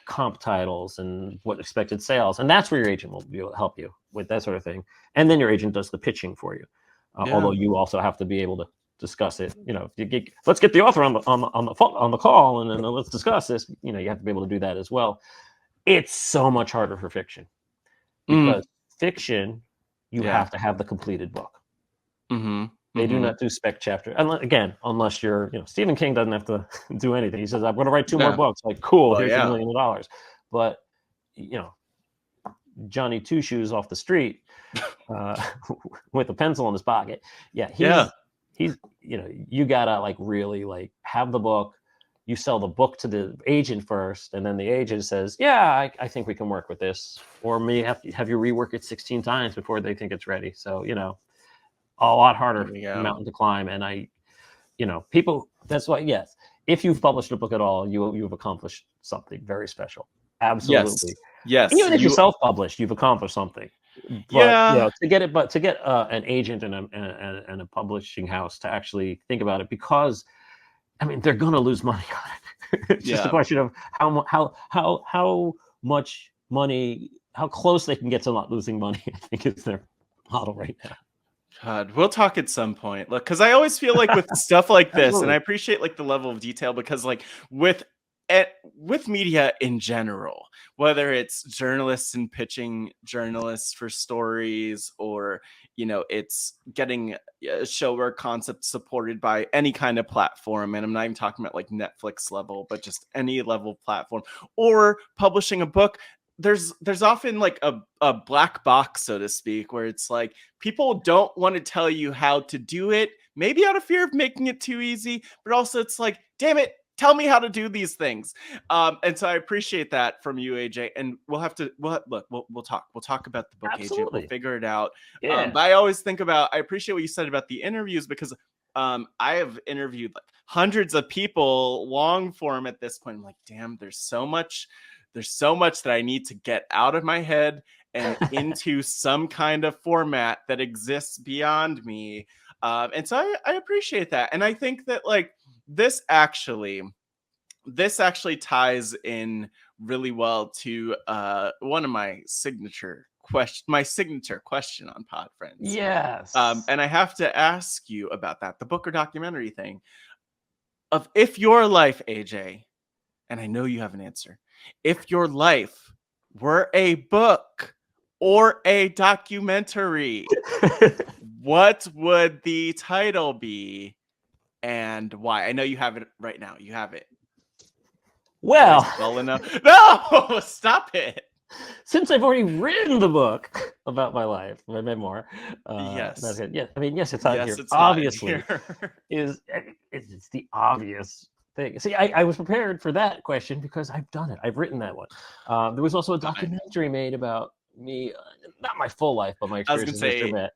comp titles and what expected sales, and that's where your agent will be able to help you with that sort of thing. And then your agent does the pitching for you, although Yeah. you also have to be able to discuss it. Let's get the author on the call, and then let's discuss this. You have to be able to do that as well. It's so much harder for fiction, Mm. because fiction, you Yeah. have to have the completed book. Mhm. They do Mhm. not do spec chapter. Unless you're, Stephen King doesn't have to do anything. He says, I'm going to write 2 more Yeah. books. Like, cool, Well, here's your $1 yeah. million. But, you know, Johnny Two Shoes off the street uh, with a pencil in his pocket. Yeah, Yeah. he's you gotta like really like have the book. You sell the book to the agent first, and then the agent says, "Yeah, I think we can work with this," or may have you rework it 16 times before they think it's ready. So a lot There harder we go. mountain to climb. And people. That's why, yes, if you've published a book at all, you've accomplished something very special. Yes. Absolutely. And Yes. even if you self-published, you've accomplished something. But Yeah. to get an agent and a publishing house to actually think about it, because I mean they're going to lose money on it. It's just a Yeah. question of how much money, how close they can get to not losing money. I think is their model right now. God, we'll talk at some point. Look, because I always feel like with stuff like this, and I Absolutely. appreciate like the level of detail, because like with media in general, whether it's journalists and pitching journalists for stories, or it's getting a show or concept supported by any kind of platform, and I'm not even talking about like Netflix level, but just any level of platform, or publishing a book. There's often like a black box, so to speak, where it's like people don't want to tell you how to do it, maybe out of fear of making it too easy, but also it's like, damn it, tell me how to do these things. And so I appreciate that from you, AJ. And we'll talk about the book agent. We'll Absolutely. figure it out. Yeah. But I always think about, I appreciate what you said about the interviews, because I have interviewed like hundreds of people long form at this point. I'm like, damn, there's so much that I need to get out of my head and into some kind of format that exists beyond me. And so I appreciate that. And I think that like this actually ties in really well to one of my signature question on Pod Friends. Yes. And I have to ask you about that, the book or documentary thing, of if your life, AJ, and I know you have an answer, if your life were a book or a documentary, what would the title be and why? I know you have it right now. You have it Well, poised well enough. No, stop it. since I've already written the book about my life, my memoir, that's Yes. it. Yeah, I mean, yes, it's on Yes, here. it's not in Obviously, here. it's the obvious thing. See, I was prepared for that question because I've done it. I've written that one. There was also a documentary made about me, not my full life, but my I was gonna experience as Mr. say, Met.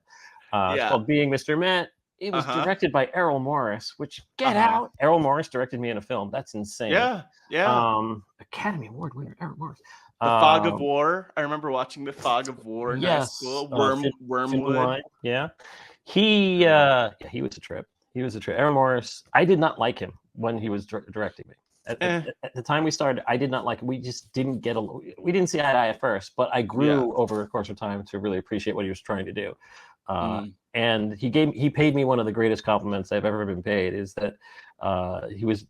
It's yeah. called Being Mr. Met. It was Uh-huh. directed by Errol Morris, which get Uh-huh. out. Errol Morris directed me in a film. That's insane. Yeah. Yeah. Academy Award winner Errol Morris. The Fog of War. I remember watching The Fog of War in high Yes, school. Film Wormwood. Line. Yeah, he was a trip. He was a trip. Aaron Morris. I did not like him when he was directing me. At the time we started, I did not like it. We just didn't get we didn't see eye to eye at first, but I grew over the course of time to really appreciate what he was trying to do. And he paid me one of the greatest compliments I've ever been paid, is that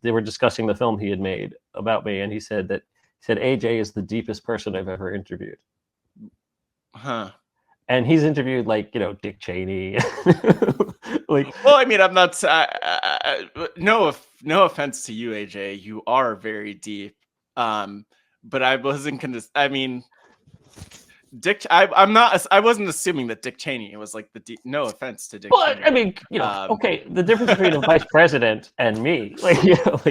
they were discussing the film he had made about me, and he said AJ is the deepest person I've ever interviewed. Huh. And he's interviewed Dick Cheney. Well, I mean, I'm not. No offense to you, AJ. You are very deep. But I wasn't gonna. I mean, Dick. I'm not. I wasn't assuming that Dick Cheney was like the deep. No offense to Dick. But Cheney. I mean, okay, the difference between a vice president and me,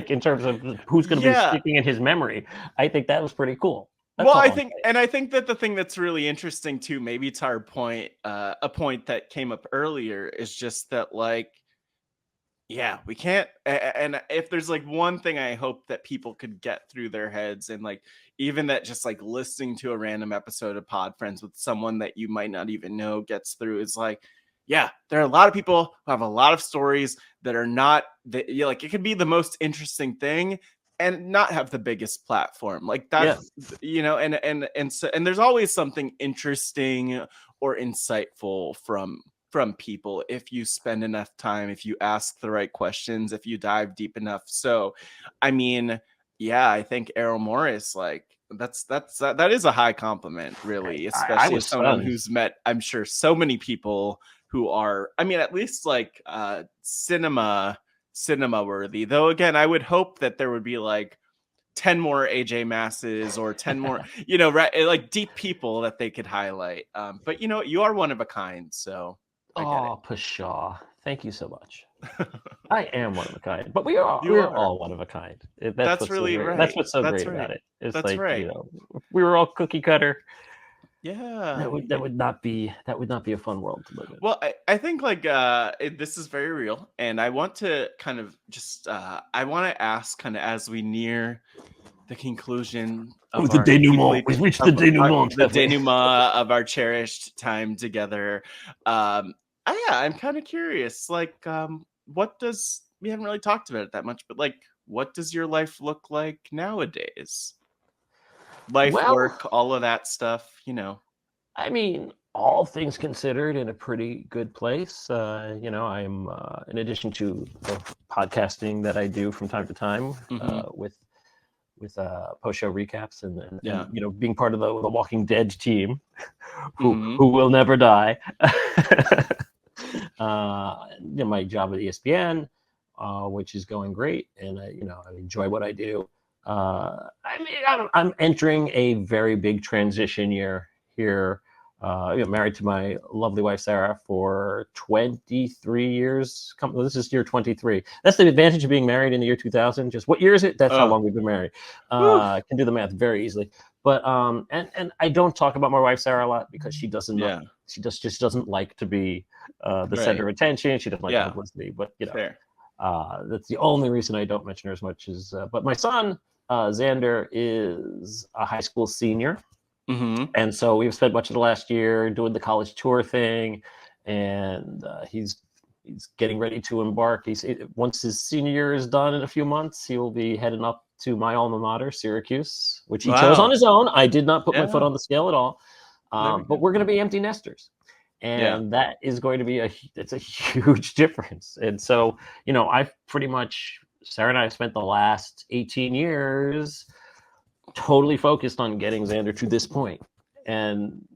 in terms of who's going to be speaking in his memory, I think that was pretty cool. I think that the thing that's really interesting too, maybe to our point, a point that came up earlier, is just that we can't. And if there's one thing I hope that people could get through their heads, and even that just listening to a random episode of Pod Friends with someone that you might not even know gets through, is there are a lot of people who have a lot of stories that are not that it could be the most interesting thing and not have the biggest platform that, and there's always something interesting or insightful from people if you spend enough time, if you ask the right questions, if you dive deep enough. So, I mean, I think Errol Morris, that is a high compliment, really, especially as someone who's met, I'm sure, so many people who are, I mean, at least cinema worthy. Though again, I would hope that there would be 10 more AJ Masses or 10 more, right, deep people that they could highlight. But you are one of a kind, so Pshaw. Thank you so much. I am one of a kind, but we're all one of a kind. That's really right. That's what's so great about it. It's right. If we were all cookie cutter. Yeah, that would not be a fun world to live in. Well, I think this is very real, and I want to kind of just I want to ask, kind of as we near the conclusion of the denouement. We've reached the denouement. The denouement of our cherished time together. I'm kind of curious. What does, we haven't really talked about it that much, but what does your life look like nowadays? Work, all of that stuff, I mean, all things considered, in a pretty good place. I'm in addition to the podcasting that I do from time to time, with post-show recaps and being part of the Walking Dead team, who will never die. My job at ESPN, which is going great, and I enjoy what I do. I'm entering a very big transition year here. Married to my lovely wife Sarah for 23 years. This is year 23. That's the advantage of being married in the year 2000. Just what year is it? That's how long we've been married. I can do the math very easily. But and I don't talk about my wife Sarah a lot because she doesn't. She just doesn't like to be the center of attention. She doesn't like publicity. But that's the only reason I don't mention her as much as. But my son Xander is a high school senior. And so we've spent much of the last year doing the college tour thing, and he's getting ready to embark. Once his senior year is done in a few months, he will be heading up to my alma mater, Syracuse, which he chose on his own. I did not put my foot on the scale at all. But we're going to be empty nesters, and that is going to be it's a huge difference. And so, I've pretty much, Sarah and I have spent the last 18 years totally focused on getting Xander to this point. And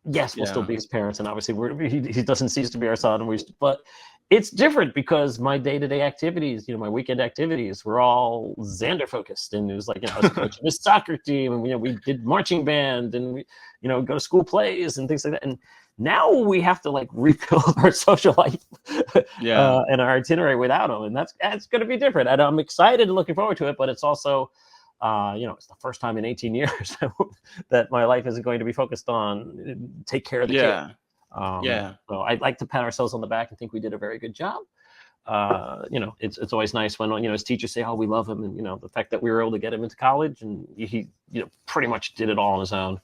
yes, we'll still be his parents, and obviously he doesn't cease to be our son. But it's different because my day-to-day activities, my weekend activities, were all Xander focused. And it was I was coaching his soccer team, and we did marching band, and we go to school plays and things like that. And now we have to rebuild our social life and our itinerary without him, and that's going to be different. And I'm excited and looking forward to it, but it's also it's the first time in 18 years that my life isn't going to be focused on take care of the kid. So I'd like to pat ourselves on the back and think we did a very good job. It's always nice when his teachers say, "Oh, we love him," and the fact that we were able to get him into college, and he pretty much did it all on his own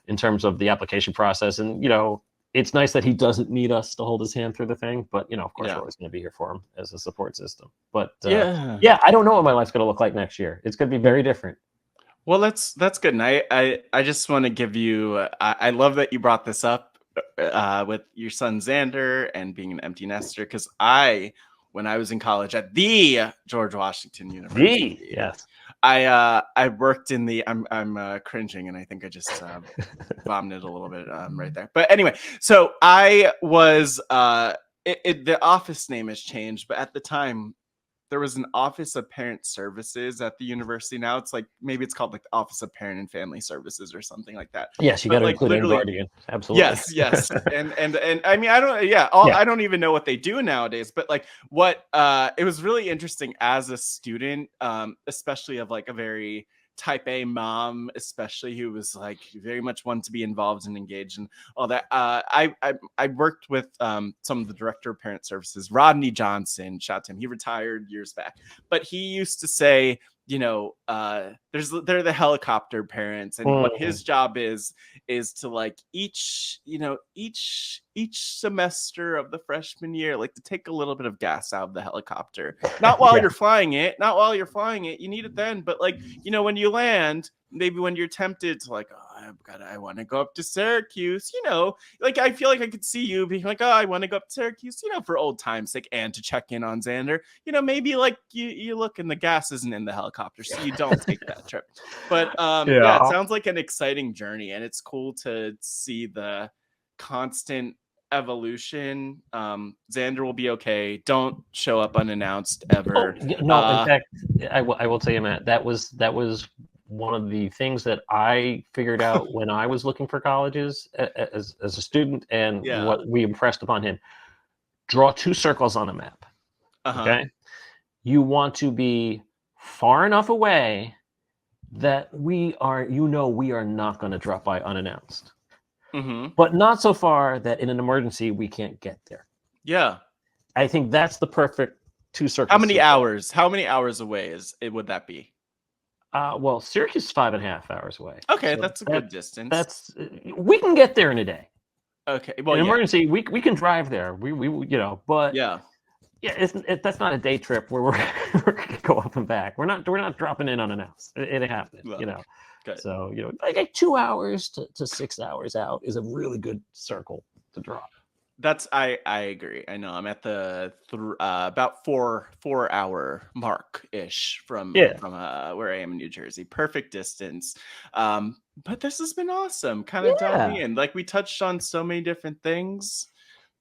in terms of the application process. And it's nice that he doesn't need us to hold his hand through the thing, but of course Yeah. we're always going to be here for him as a support system. But Yeah. I don't know what my life's going to look like next year. It's going to be very different. Well, that's good. And I just want to give you. I love that you brought this up with your son Xander and being an empty nester. Because when I was in college at the George Washington University, Yes. I worked in the. I'm cringing, and I think I just vomited a little bit right there. But anyway, so I was. The office name has changed, but at the time, there was an Office of Parent Services at the university. Now it's like, maybe it's called like the Office of Parent and Family Services or something like that. Yes, you But got to like include in literally, guardian. Absolutely. yes. And I mean, I don't, I don't even know what they do nowadays, but like it was really interesting as a student, especially of like a very type A mom, especially, who was like very much wanted to be involved and engaged and all that. I worked with some of the director of parent services, Rodney Johnson. Shout out to him. He retired years back, but he used to say, they're the helicopter parents, and what his job is to like each semester of the freshman year, like to take a little bit of gas out of the helicopter. Not while you're flying it, you need it then, but like, when you land, maybe when you're tempted to like, I want to go up to Syracuse, like I feel like I could see you being like, I want to go up to Syracuse, for old time's sake, and to check in on Xander, maybe like you look and the gas isn't in the helicopter, so you don't take that trip. But it sounds like an exciting journey, and it's cool to see the constant evolution. Xander will be okay. Don't show up unannounced ever. No, in fact, I will tell you, Matt, that was one of the things that I figured out when I was looking for colleges as a student, and what we impressed upon him. Draw 2 circles on a map. Okay, you want to be far enough away that we are not going to drop by unannounced, but not so far that in an emergency we can't get there. Yeah, I think that's the perfect 2 circles. How many hours away would that be? Well, Syracuse is 5.5 hours away. Okay, so that's a good distance. We can get there in a day. Okay, well, in emergency, we can drive there. We but that's not a day trip where we're gonna go up and back. We're not dropping in unannounced. It happened, Good. So like 2 hours to 6 hours out is a really good circle to draw. That's I agree. I know I'm at the about 4 hour mark ish from where I am in New Jersey. Perfect distance. But this has been awesome. Kind of diving in. Like, we touched on so many different things.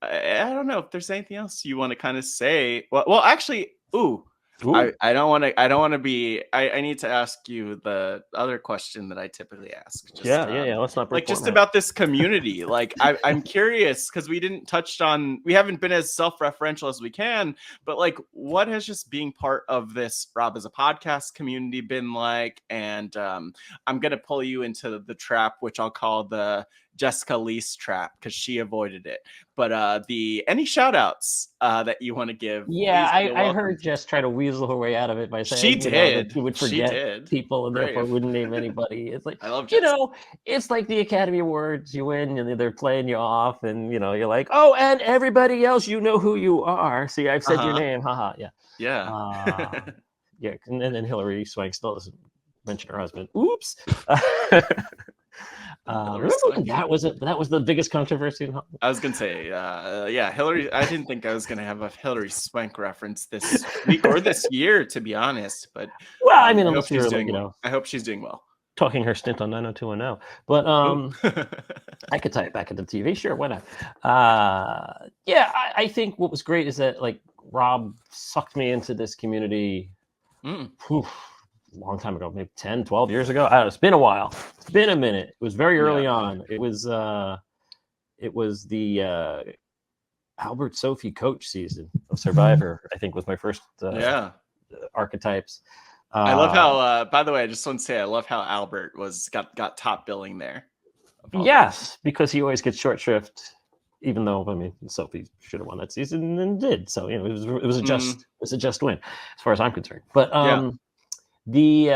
I don't know if there's anything else you want to kind of say. Well, actually, I don't want to be. I need to ask you the other question that I typically ask. Let's not break like just about this community. Like, I'm curious, because we haven't been as self-referential as we can, but like, what has just being part of this Rob as a podcast community been like? And I'm gonna pull you into the trap, which I'll call the Jessica Lease trap, because she avoided it. But any shout outs that you want to give? I heard Jess try to weasel her way out of it by saying that she would forget people and therefore wouldn't name anybody. It's like, I love Jess. It's like the Academy Awards. You win and they're playing you off, and you're like, oh, and everybody else, who you are. See, I've said your name. Haha. And then Hillary Swank still doesn't mention her husband. Oops. That was the biggest controversy. I was gonna say, Hillary. I didn't think I was gonna have a Hillary Swank reference this week or this year, to be honest. But I hope she's doing I hope she's doing well. Talking her stint on 90210, but I could tie it back into TV. Sure, why not? I think what was great is that like Rob sucked me into this community. Long time ago, maybe 10, 12 years ago. I don't know, it's been a while. It's been a minute. It was very early on. It was the Albert Sophie coach season of Survivor, I think, was my first Archetypes. I love how by the way, I just want to say I love how Albert got top billing there. Yes, because he always gets short shrift, even though Sophie should have won that season and did. So it was a just win as far as I'm concerned. But the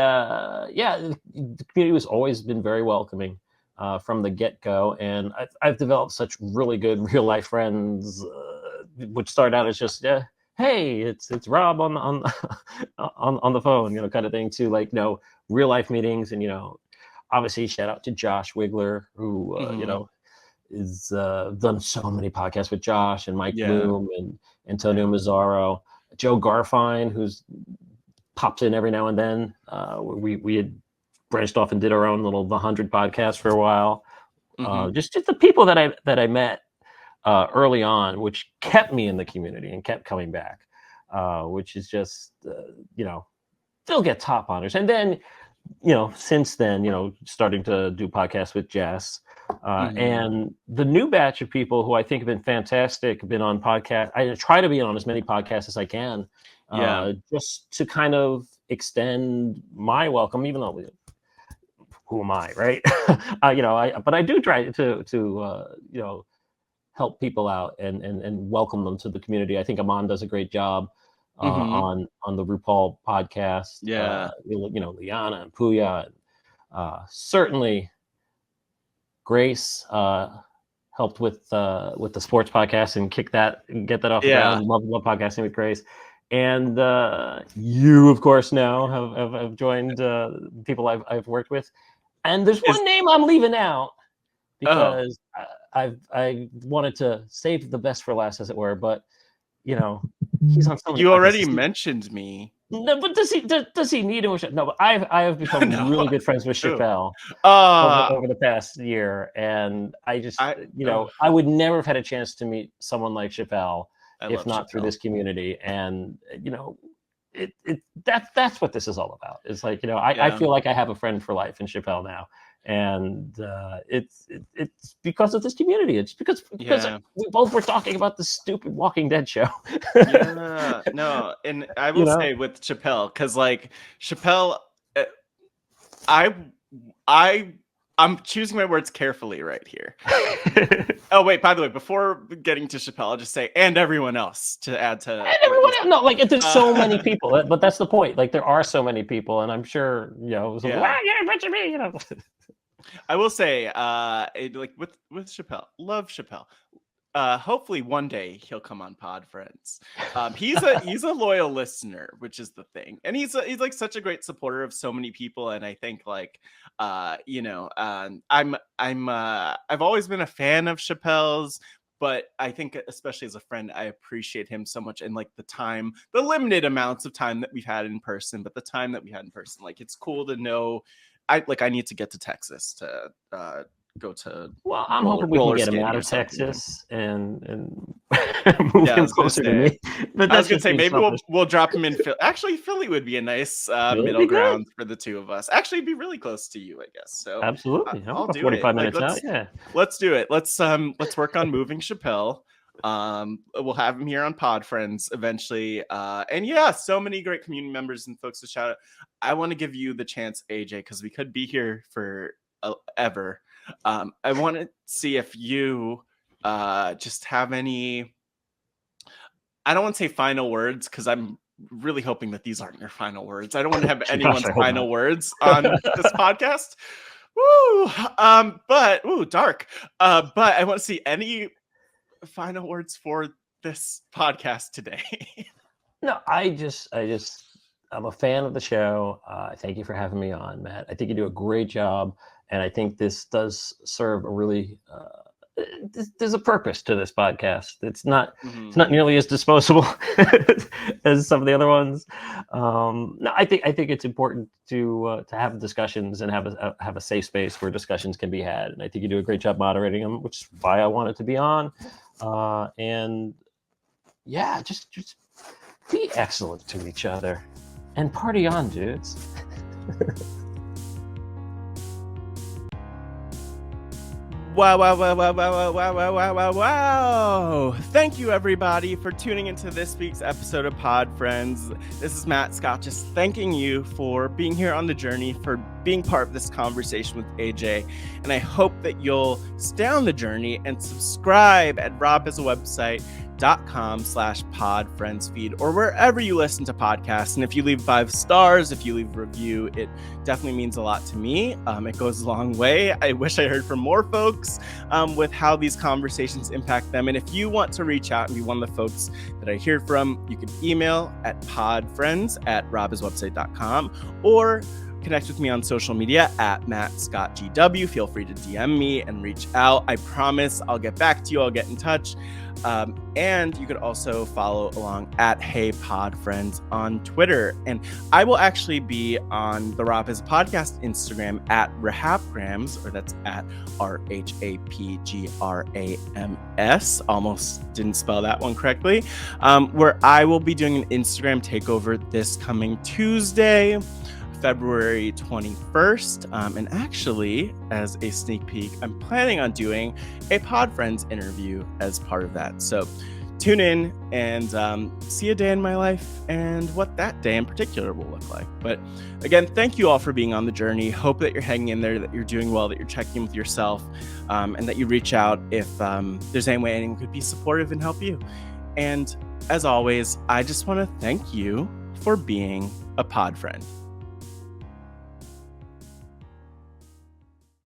community has always been very welcoming. from the get-go, and I've developed such really good real life friends, which start out as just hey, it's Rob on on the phone, kind of thing, to like real life meetings. And obviously shout out to Josh Wigler, who is done so many podcasts with Josh and Mike Bloom and Antonio Mazzaro, Joe Garfine, who's pops in every now and then. We had branched off and did our own little The 100 podcast for a while. Just the people that I met early on, which kept me in the community and kept coming back, which is just still get top honors. And then since then, starting to do podcasts with Jess, and the new batch of people who I think have been fantastic, have been on podcasts. I try to be on as many podcasts as I can, just to kind of extend my welcome, even though who am I, right? But I do try to help people out and welcome them to the community. I think Amon does a great job on the RuPaul podcast. Liana and Puya, certainly Grace helped with the sports podcast and get that off the ground. Love podcasting with Grace. And you, of course, now have joined people I've worked with. And there's one name I'm leaving out because I wanted to save the best for last, as it were. But he's on some. You already mentioned me. No, but does he need to? No, but I have become really good friends with Chappelle over the past year, and I would never have had a chance to meet someone like Chappelle if not through this community. And that's what this is all about. It's like I feel like I have a friend for life in Chappelle now, and it's because of this community. It's because we both were talking about the stupid Walking Dead show. No, and I will say with Chappelle, because like Chappelle, I'm choosing my words carefully right here. Oh wait, by the way, before getting to Chappelle, I'll just say, and everyone else to add to. And everyone else, no, like there's so many people, but that's the point. Like there are so many people, and I'm sure you're a bunch of me, I will say, like with Chappelle, love Chappelle. Hopefully one day he'll come on Pod Friends. He's a loyal listener, which is the thing, and he's like such a great supporter of so many people. And I think like I've always been a fan of Chappelle's, but I think especially as a friend, I appreciate him so much, and like the limited amounts of time that we've had in person, but the time that we had in person, like it's cool to know. I need to get to Texas to go to. Well, I'm hoping we can get him out of Texas and move him closer to me. But I was gonna say maybe we'll drop him in Philly. Actually, Philly would be a nice middle ground for the two of us. Actually, it'd be really close to you, I guess. So absolutely, I'll do 45 minutes out. Yeah, let's do it. Let's work on moving Chappelle. We'll have him here on Pod Friends eventually. And so many great community members and folks to shout out. I want to give you the chance, AJ, because we could be here for ever. I want to see if you just have any. I don't want to say final words because I'm really hoping that these aren't your final words. I don't want to have anyone's final words on this podcast. Woo! Dark. But I want to see any final words for this podcast today. No, I'm a fan of the show. Thank you for having me on, Matt. I think you do a great job, and I think this does serve a really there's a purpose to this podcast. It's not nearly as disposable as some of the other ones. No, I think it's important to have discussions and have a safe space where discussions can be had. And I think you do a great job moderating them, which is why I wanted to be on. And just be excellent to each other and party on, dudes. Wow. Thank you, everybody, for tuning into this week's episode of Pod Friends. This is Matt Scott, just thanking you for being here on the journey, for being part of this conversation with AJ. And I hope that you'll stay on the journey and subscribe at RHAP as a website patreon.com/podfriendsfeed, or wherever you listen to podcasts. And if you leave 5 stars, if you leave a review, it definitely means a lot to me. It goes a long way. I wish I heard from more folks with how these conversations impact them. And if you want to reach out and be one of the folks that I hear from, you can email at podfriends@robiswebsite.com, or connect with me on social media at MattScottGW. Feel free to DM me and reach out. I promise I'll get back to you. I'll get in touch. And you could also follow along at Hey Pod Friends on Twitter. And I will actually be on the RHAP is podcast Instagram at RHAPgrams, or that's at RHAPGRAMS. Almost didn't spell that one correctly. Where I will be doing an Instagram takeover this coming Tuesday, February 21st. And actually, as a sneak peek, I'm planning on doing a Pod Friends interview as part of that. So tune in and see a day in my life and what that day in particular will look like. But again, thank you all for being on the journey. Hope that you're hanging in there, that you're doing well, that you're checking in with yourself, and that you reach out if there's any way anyone could be supportive and help you. And as always, I just want to thank you for being a pod friend.